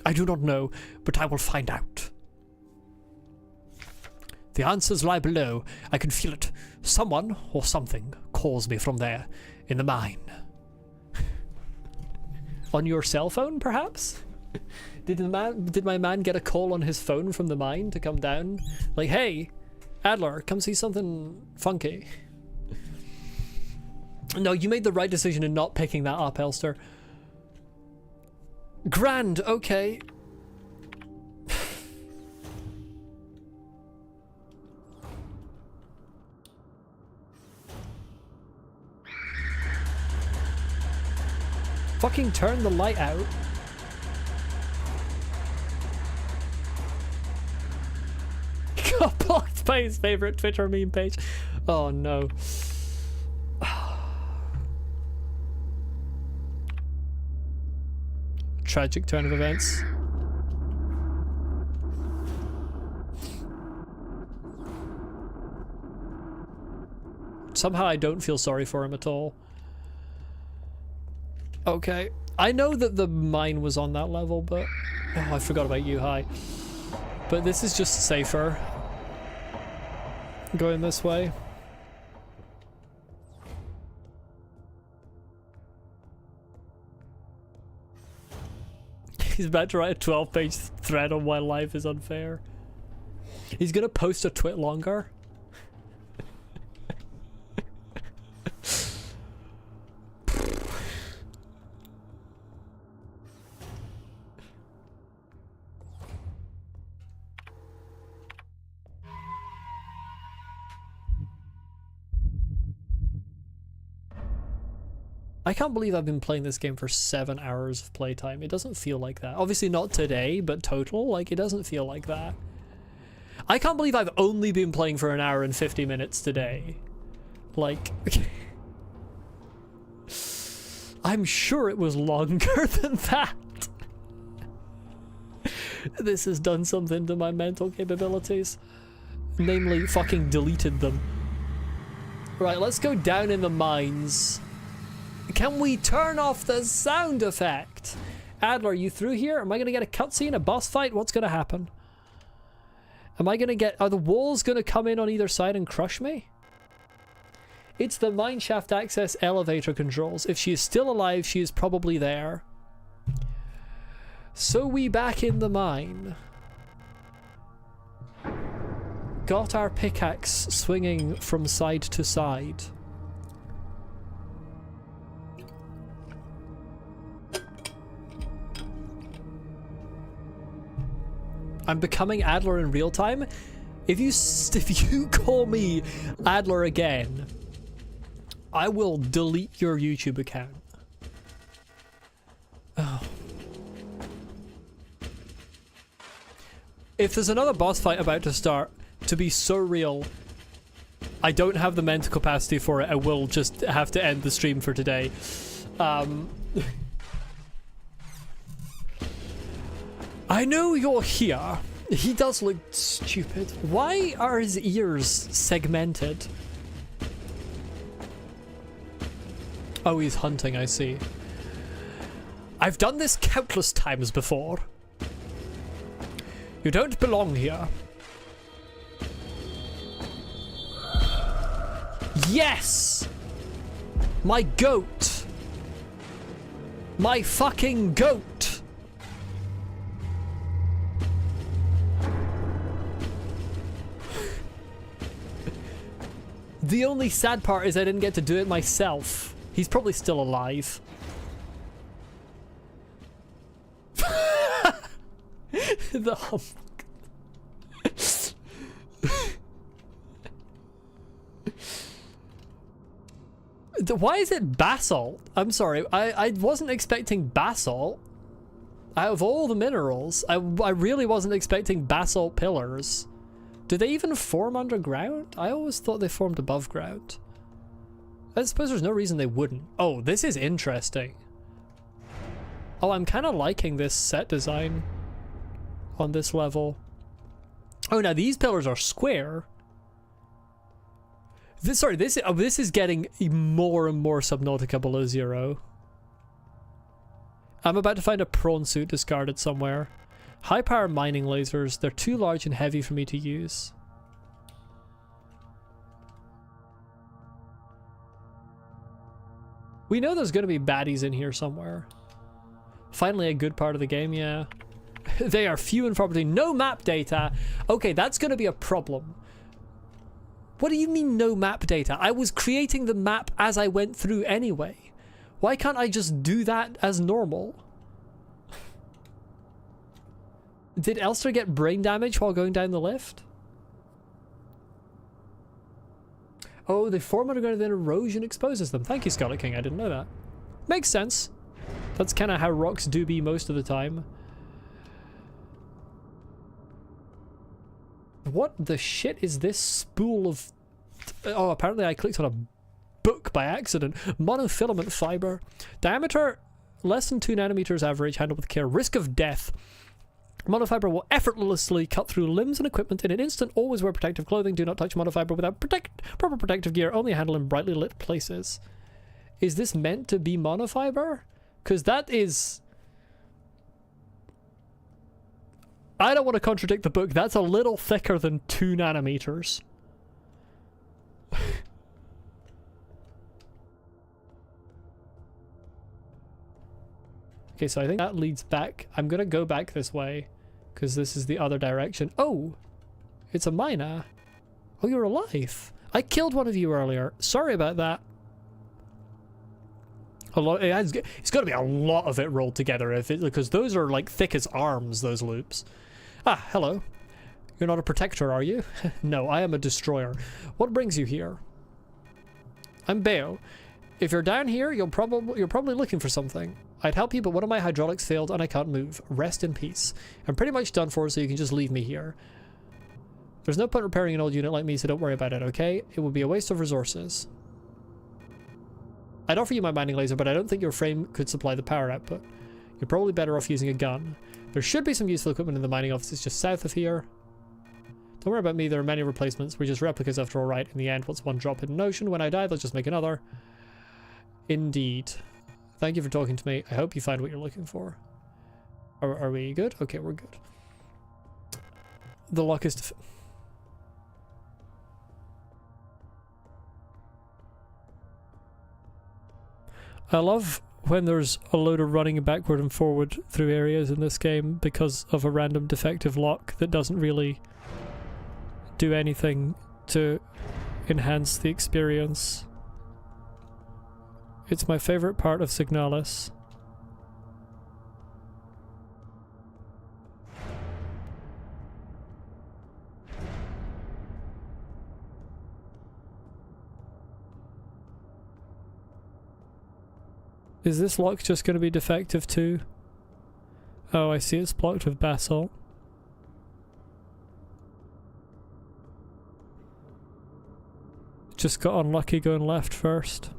I do not know, but I will find out. The answers lie below. I can feel it. Someone, or something, calls me from there, in the mine. On your cell phone, perhaps? Did my man get a call on his phone from the mine to come down? Like, hey, Adler, come see something funky. No, you made the right decision in not picking that up, Elster. Grand, okay. Fucking turn the light out. Got blocked by his favorite Twitter meme page. Oh no. Tragic turn of events. Somehow I don't feel sorry for him at all. Okay. I know that the mine was on that level, but... Oh, I forgot about you, hi. But this is just safer. Going this way. He's about to write a 12-page thread on why life is unfair. He's gonna post a twit longer. I can't believe I've been playing this game for 7 hours of playtime. It doesn't feel like that. Obviously not today, but total, like, it doesn't feel like that. I can't believe I've only been playing for 1 hour and 50 minutes today. Like... I'm sure it was longer than that. This has done something to my mental capabilities. Namely, fucking deleted them. Right, let's go down in the mines. Can we turn off the sound effect? Adler, are you through here? Am I going to get a cutscene, a boss fight? What's going to happen? Am I going to get... Are the walls going to come in on either side and crush me? It's the mineshaft access elevator controls. If she is still alive, she is probably there. So we back in the mine. Got our pickaxe swinging from side to side. I'm becoming Adler in real time. If you call me Adler again, I will delete your YouTube account. Oh. If there's another boss fight about to start, to be so real, I don't have the mental capacity for it. I will just have to end the stream for today. I know you're here. He does look stupid. Why are his ears segmented? Oh, he's hunting, I see. I've done this countless times before. You don't belong here. Yes! My goat! My fucking goat! The only sad part is I didn't get to do it myself. He's probably still alive. The humbug. Why is it basalt? I'm sorry, I wasn't expecting basalt. Out of all the minerals, I really wasn't expecting basalt pillars. Do they even form underground? I always thought they formed above ground. I suppose there's no reason they wouldn't. Oh, this is interesting. Oh, I'm kind of liking this set design on this level. Oh, now these pillars are square. This is getting more and more Subnautica below zero. I'm about to find a prawn suit discarded somewhere. High power mining lasers. They're too large and heavy for me to use. We know there's going to be baddies in here somewhere. Finally a good part of the game, yeah. They are few and far between. No map data. Okay, that's going to be a problem. What do you mean no map data? I was creating the map as I went through anyway. Why can't I just do that as normal? Did Elster get brain damage while going down the lift? Oh, they form underground and then erosion exposes them. Thank you, Scarlet King. I didn't know that. Makes sense. That's kind of how rocks do be most of the time. What the shit is this spool of... Oh, apparently I clicked on a book by accident. Monofilament fiber. Diameter less than 2 nanometers average, handled with care. Risk of death. Monofiber will effortlessly cut through limbs and equipment in an instant. Always wear protective clothing. Do not touch monofiber without proper protective gear. Only handle in brightly lit places. Is this meant to be monofiber? Because that is... I don't want to contradict the book. That's a little thicker than 2 nanometers. Okay, so I think that leads back. I'm going to go back this way because this is the other direction. Oh, it's a miner. Oh, you're alive. I killed one of you earlier. Sorry about that. It's got to be a lot of it rolled together because those are like thick as arms, those loops. Ah, hello. You're not a protector, are you? No, I am a destroyer. What brings you here? I'm Beo. If you're down here, you're probably looking for something. I'd help you, but one of my hydraulics failed and I can't move. Rest in peace. I'm pretty much done for, so you can just leave me here. There's no point repairing an old unit like me, so don't worry about it, okay? It would be a waste of resources. I'd offer you my mining laser, but I don't think your frame could supply the power output. You're probably better off using a gun. There should be some useful equipment in the mining offices just south of here. Don't worry about me, there are many replacements. We're just replicas after all, right? In the end, what's one drop in an ocean? When I die, they'll just make another. Indeed. Thank you for talking to me. I hope you find what you're looking for. Are we good? Okay, we're good. The lock is... I love when there's a load of running backward and forward through areas in this game because of a random defective lock that doesn't really do anything to enhance the experience. It's my favorite part of Signalis. Is this lock just going to be defective too? Oh, I see, it's blocked with basalt. Just got unlucky going left first.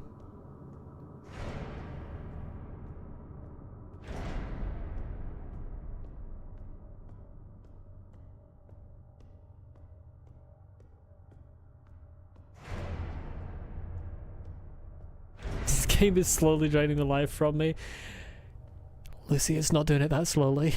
game is slowly draining the life from me. Lucy, it's not doing it that slowly.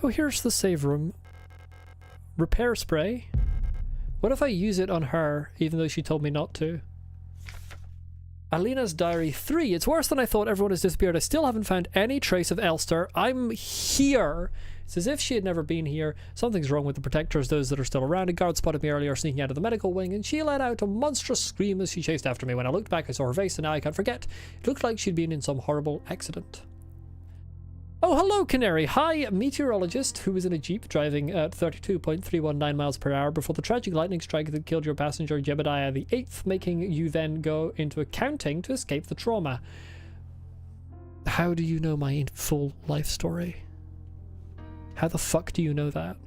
Oh, here's the save room. Repair spray. What if I use it on her, even though she told me not to? Alina's Diary 3. It's worse than I thought. Everyone has disappeared. I still haven't found any trace of Elster. I'm here. It's as if she had never been here. Something's wrong with the protectors, those that are still around. A guard spotted me earlier sneaking out of the medical wing, and she let out a monstrous scream as she chased after me. When I looked back, I saw her face, and now I can't forget. It looked like she'd been in some horrible accident. Oh, hello, Canary. Hi, meteorologist who was in a jeep driving at 32.319 miles per hour before the tragic lightning strike that killed your passenger Jebediah the 8th, making you then go into accounting to escape the trauma. How do you know my full life story? How the fuck do you know that?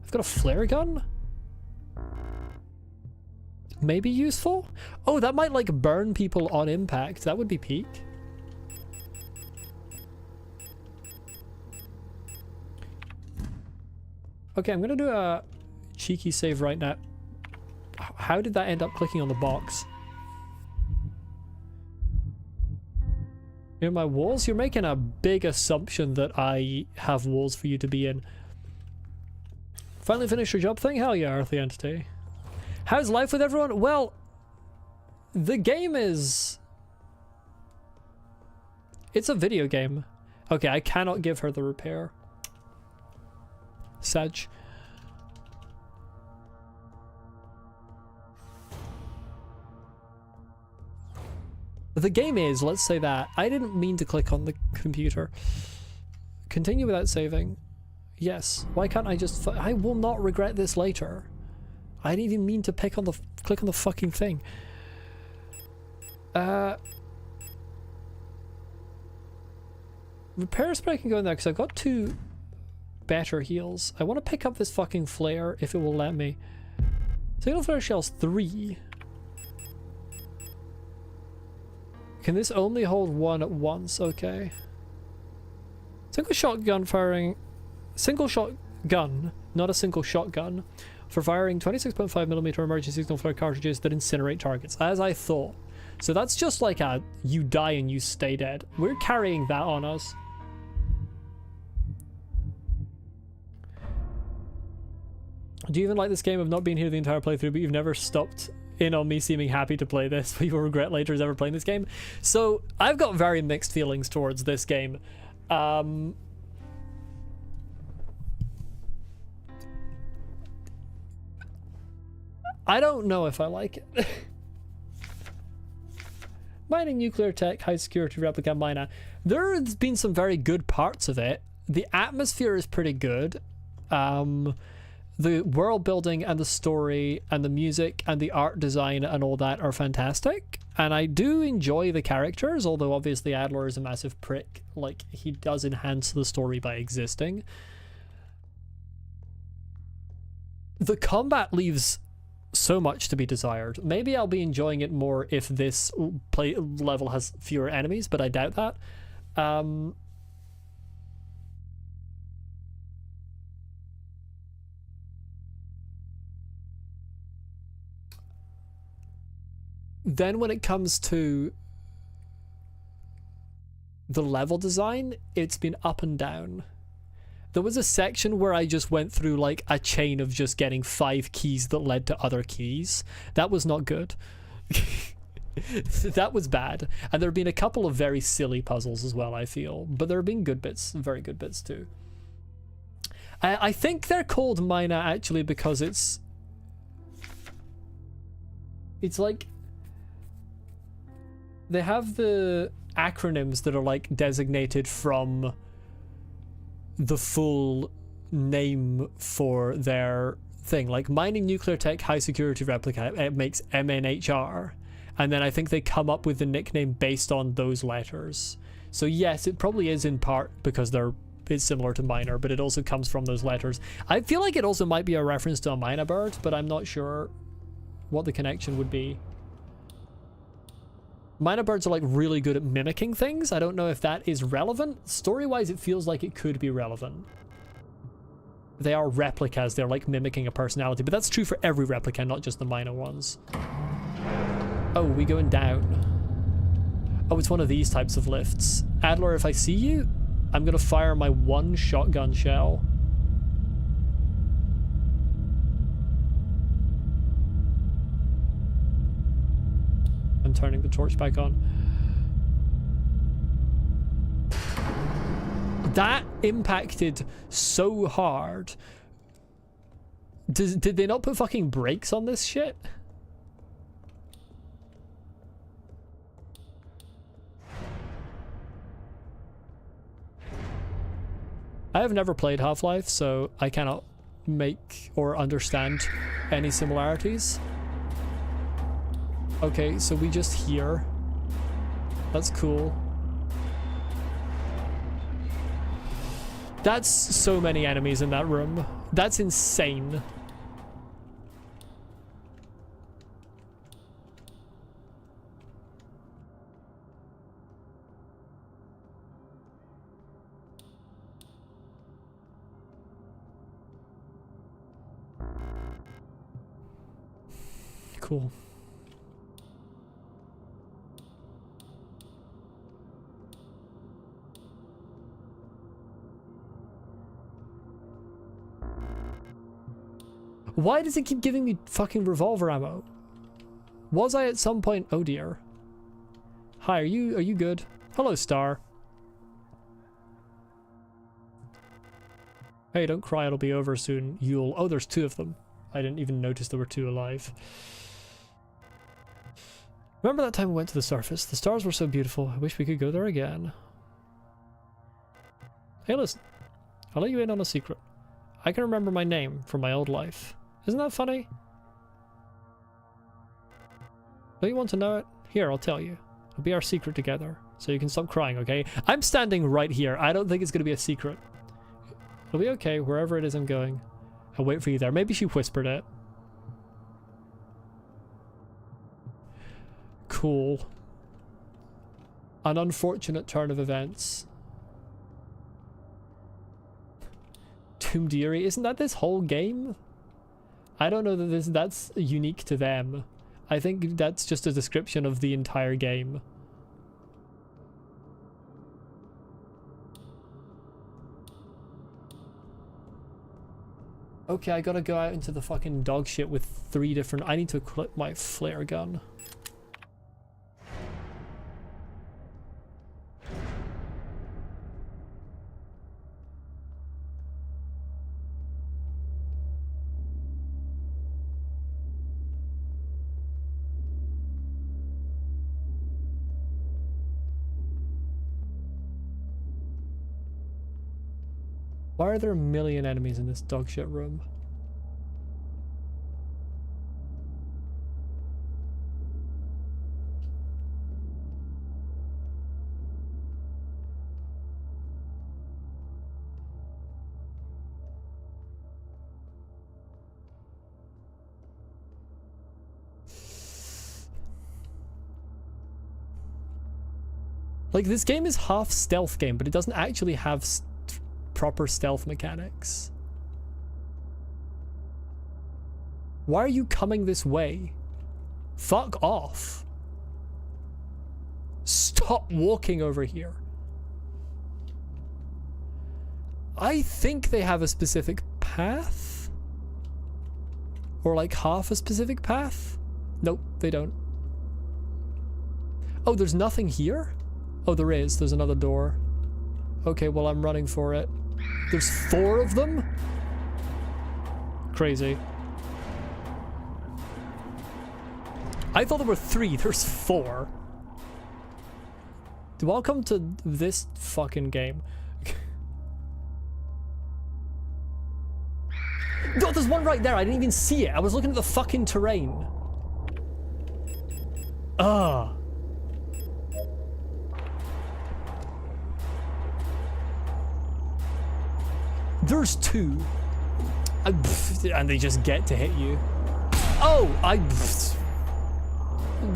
I've got a flare gun? Maybe useful? Oh, that might, like, burn people on impact. That would be peak. Okay, I'm gonna do a cheeky save right now. How did that end up clicking on the box? In my walls? You're making a big assumption that I have walls for you to be in. Finally finished your job thing? Hell yeah, Earthly Entity. How's life with everyone? Well, the game is... It's a video game. Okay, I cannot give her the repair. Sag. The game is, let's say that. I didn't mean to click on the computer. Continue without saving. Yes. Why can't I just... I will not regret this later. I didn't even mean to click on the fucking thing. Repair spray can go in there because I've got 2 better heals. I want to pick up this fucking flare if it will let me. Signal flare shells 3. Can this only hold 1 at once? Okay. Single shotgun firing... Single shot gun, not a single shotgun, for firing 26.5mm emergency signal flare cartridges that incinerate targets, as I thought. So that's just like a you die and you stay dead. We're carrying that on us. Do you even like this game? I've not been here the entire playthrough, but you've never stopped in on me seeming happy to play this, but you will regret later as ever playing this game. So I've got very mixed feelings towards this game. I don't know if I like it. Mining nuclear tech, high security replica miner. There's been some very good parts of it. The atmosphere is pretty good. The world building and the story and the music and the art design and all that are fantastic. And I do enjoy the characters, although obviously Adler is a massive prick. Like, he does enhance the story by existing. The combat leaves so much to be desired. Maybe I'll be enjoying it more if this play level has fewer enemies, but I doubt that. Then when it comes to the level design, it's been up and down. There was a section where I just went through like a chain of just getting 5 keys that led to other keys. That was not good. That was bad. And there have been a couple of very silly puzzles as well, I feel. But there have been good bits, very good bits too. I think they're called Mina actually because it's like... They have the acronyms that are like designated from the full name for their thing. Like mining nuclear tech high security replica, it makes MNHR. And then I think they come up with the nickname based on those letters. So yes, it probably is in part because it's similar to miner, but it also comes from those letters. I feel like it also might be a reference to a mina bird, but I'm not sure what the connection would be. Minor birds are like really good at mimicking things. I don't know if that is relevant. Story-wise, it feels like it could be relevant. They are replicas. They're like mimicking a personality, but that's true for every replica, not just the minor ones. Oh, we going down. Oh, it's one of these types of lifts. Adler, if I see you, I'm gonna fire my one shotgun shell. I'm turning the torch back on. That impacted so hard. Did they not put fucking brakes on this shit? I have never played Half-Life, so I cannot make or understand any similarities. Okay, so we just hear. That's cool. That's so many enemies in that room. That's insane. Cool. Why does it keep giving me fucking revolver ammo? Was I at some point? Oh dear. Hi, are you good? Hello, Star. Hey, don't cry, it'll be over soon. You'll... Oh, there's two of them. I didn't even notice there were two alive. Remember that time we went to the surface? The stars were so beautiful. I wish we could go there again. Hey, listen. I'll let you in on a secret. I can remember my name from my old life. Isn't that funny? Don't you want to know it? Here, I'll tell you. It'll be our secret together, so you can stop crying, okay? I'm standing right here. I don't think it's going to be a secret. It'll be okay, wherever it is I'm going. I'll wait for you there. Maybe she whispered it. Cool. An unfortunate turn of events. Tomb Deary, isn't that this whole game? I don't know that that's unique to them. I think that's just a description of the entire game. Okay, I gotta go out into the fucking dog shit with 3 different... I need to equip my flare gun. Why are there a million enemies in this dogshit room? Like, this game is half stealth game, but it doesn't actually have proper stealth mechanics. Why are you coming this way? Fuck off. Stop walking over here. I think they have a specific path? Or like half a specific path? Nope, they don't. Oh, there's nothing here? Oh, there is. There's another door. Okay, well, I'm running for it. There's 4 of them? Crazy. I thought there were 3. There's 4. Welcome to this fucking game. Oh, there's one right there. I didn't even see it. I was looking at the fucking terrain. Ugh. There's 2. And they just get to hit you. Oh,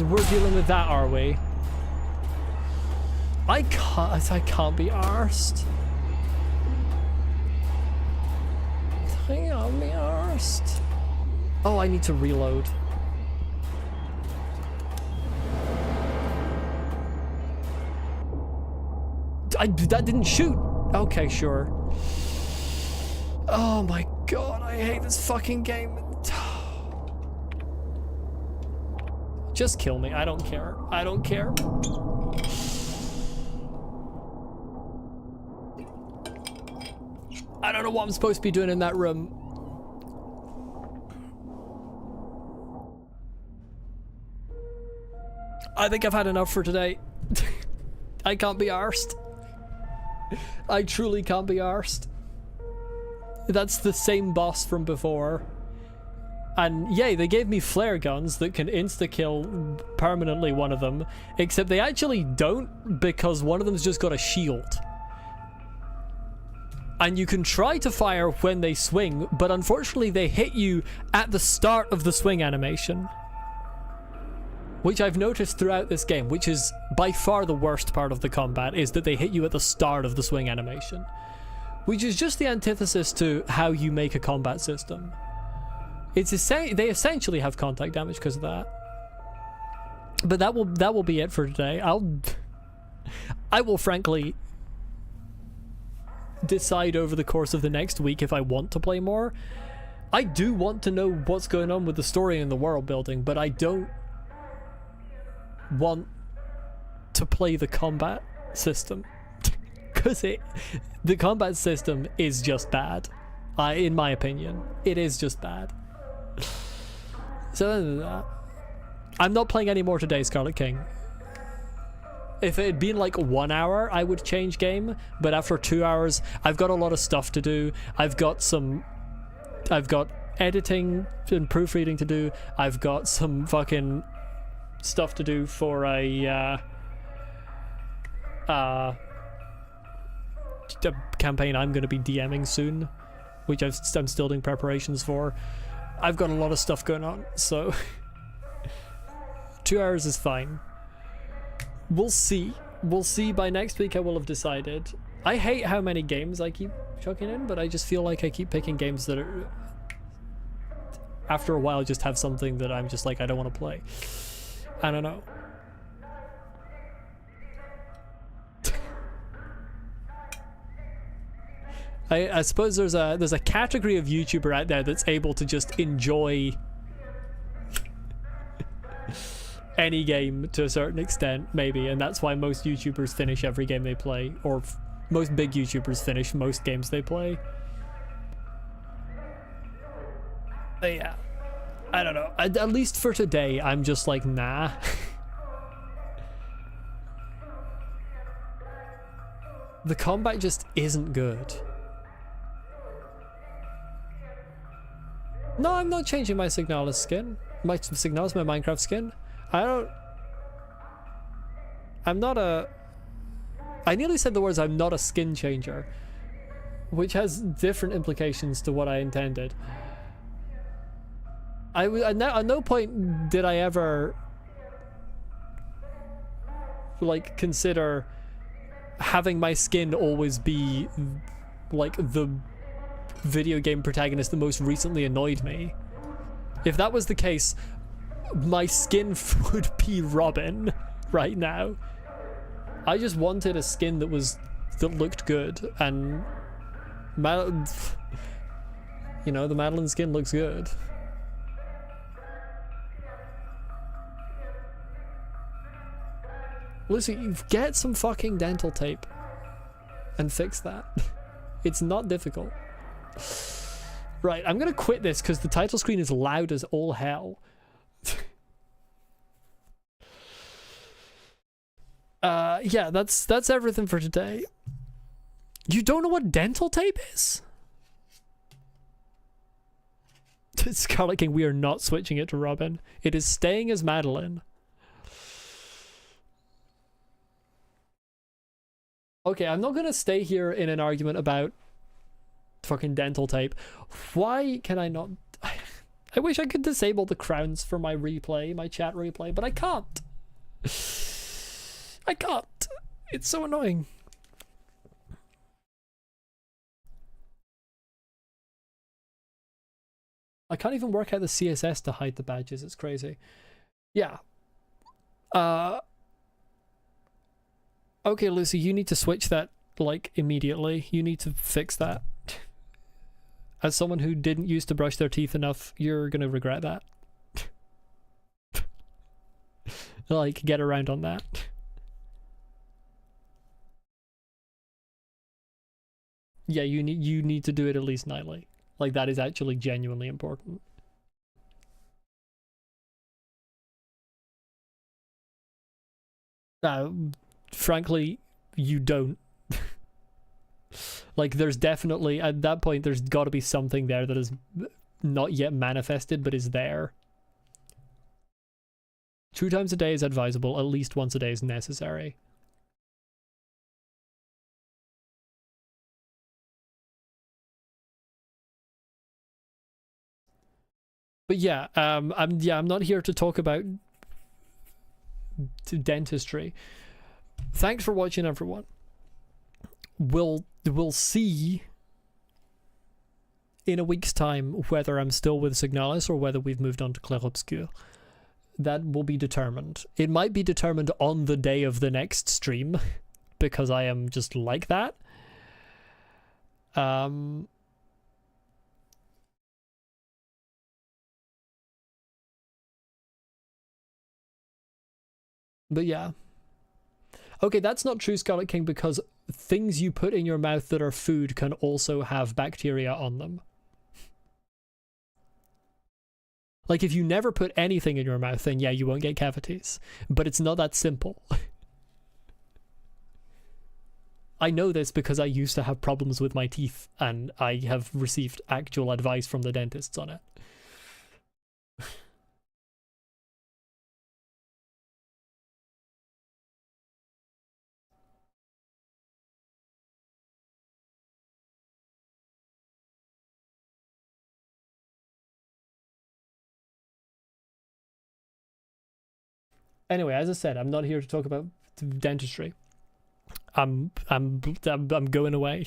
we're dealing with that, are we? I can't be arsed. I can't be arsed. Oh, I need to reload. That didn't shoot. Okay, sure. Oh my god, I hate this fucking game. Just kill me. I don't care. I don't care. I don't know what I'm supposed to be doing in that room. I think I've had enough for today. I can't be arsed. I truly can't be arsed. That's the same boss from before. And yay, they gave me flare guns that can insta-kill permanently one of them, except they actually don't, because one of them's just got a shield. And you can try to fire when they swing, but unfortunately they hit you at the start of the swing animation. Which I've noticed throughout this game, which is by far the worst part of the combat, is that they hit you at the start of the swing animation. Which is just the antithesis to how you make a combat system. They essentially have contact damage because of that. But that will be it for today. I will frankly decide over the course of the next week if I want to play more. I do want to know what's going on with the story and the world building, but I don't want to play the combat system. Because the combat system is just bad. In my opinion, it is just bad. So I'm not playing any more today, Scarlet King. If it had been like 1 hour, I would change game, but after 2 hours, I've got a lot of stuff to do. I've got editing and proofreading to do. I've got some fucking stuff to do for a campaign I'm going to be DMing soon, which I'm still doing preparations for. I've got a lot of stuff going on, so 2 hours is fine. We'll see. We'll see. By next week I will have decided. I hate how many games I keep chucking in, but I just feel like I keep picking games that are, after a while, just have something that I'm just like, I don't want to play. I don't know. I suppose there's a category of YouTuber out there that's able to just enjoy any game to a certain extent, maybe, and that's why most YouTubers finish every game they play, or most big YouTubers finish most games they play. But yeah, I don't know. At least for today, I'm just like, nah. The combat just isn't good. No, I'm not changing my Signalis skin. My Signalis, my Minecraft skin. I nearly said the words, I'm not a skin changer, which has different implications to what I intended. At no point did I ever like consider having my skin always be like the video game protagonist that most recently annoyed me. If that was the case, my skin would be Robin right now. I just wanted a skin that looked good, and you know, the Madeline skin looks good. Lucy, get some fucking dental tape and fix that. It's not difficult. Right, I'm gonna quit this because the title screen is loud as all hell. Yeah, that's everything for today. You don't know what dental tape is? Scarlet King, we are not switching it to Robin. It is staying as Madeline. Okay, I'm not gonna stay here in an argument about fucking dental tape. Why can I not? I wish I could disable the crowns for my replay, my chat replay, but I can't. I can't. It's so annoying. I can't even work out the CSS to hide the badges. It's crazy. Yeah. Okay, Lucy, you need to switch that, like, immediately. You need to fix that. As someone who didn't used to brush their teeth enough, you're gonna regret that. Like, get around on that. Yeah, you need to do it at least nightly. Like, that is actually genuinely important. Frankly, you don't. Like, there's definitely, at that point, there's got to be something there that is not yet manifested, but is there. 2 times a day is advisable, at least once a day is necessary. But yeah, I'm not here to talk about dentistry. Thanks for watching, everyone. We'll see in a week's time whether I'm still with Signalis or whether we've moved on to Clair Obscur. That will be determined. It might be determined on the day of the next stream, because I am just like that. But yeah. Okay, that's not true, Scarlet King, because things you put in your mouth that are food can also have bacteria on them. Like, if you never put anything in your mouth, then yeah, you won't get cavities. But it's not that simple. I know this because I used to have problems with my teeth, and I have received actual advice from the dentists on it. Anyway, as I said, I'm not here to talk about dentistry. I'm going away.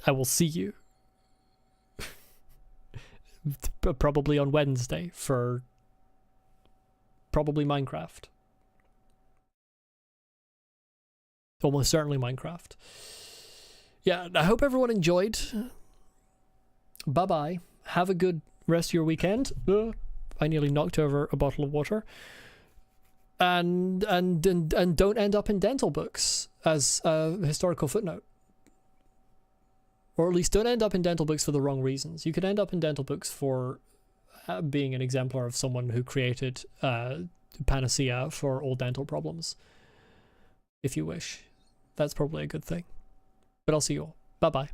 I will see you probably on Wednesday for probably Minecraft. Almost certainly Minecraft. Yeah, I hope everyone enjoyed. Bye bye. Have a good rest of your weekend. I nearly knocked over a bottle of water. And don't end up in dental books as a historical footnote. Or at least don't end up in dental books for the wrong reasons. You could end up in dental books for being an exemplar of someone who created panacea for all dental problems. If you wish. That's probably a good thing. But I'll see you all. Bye-bye.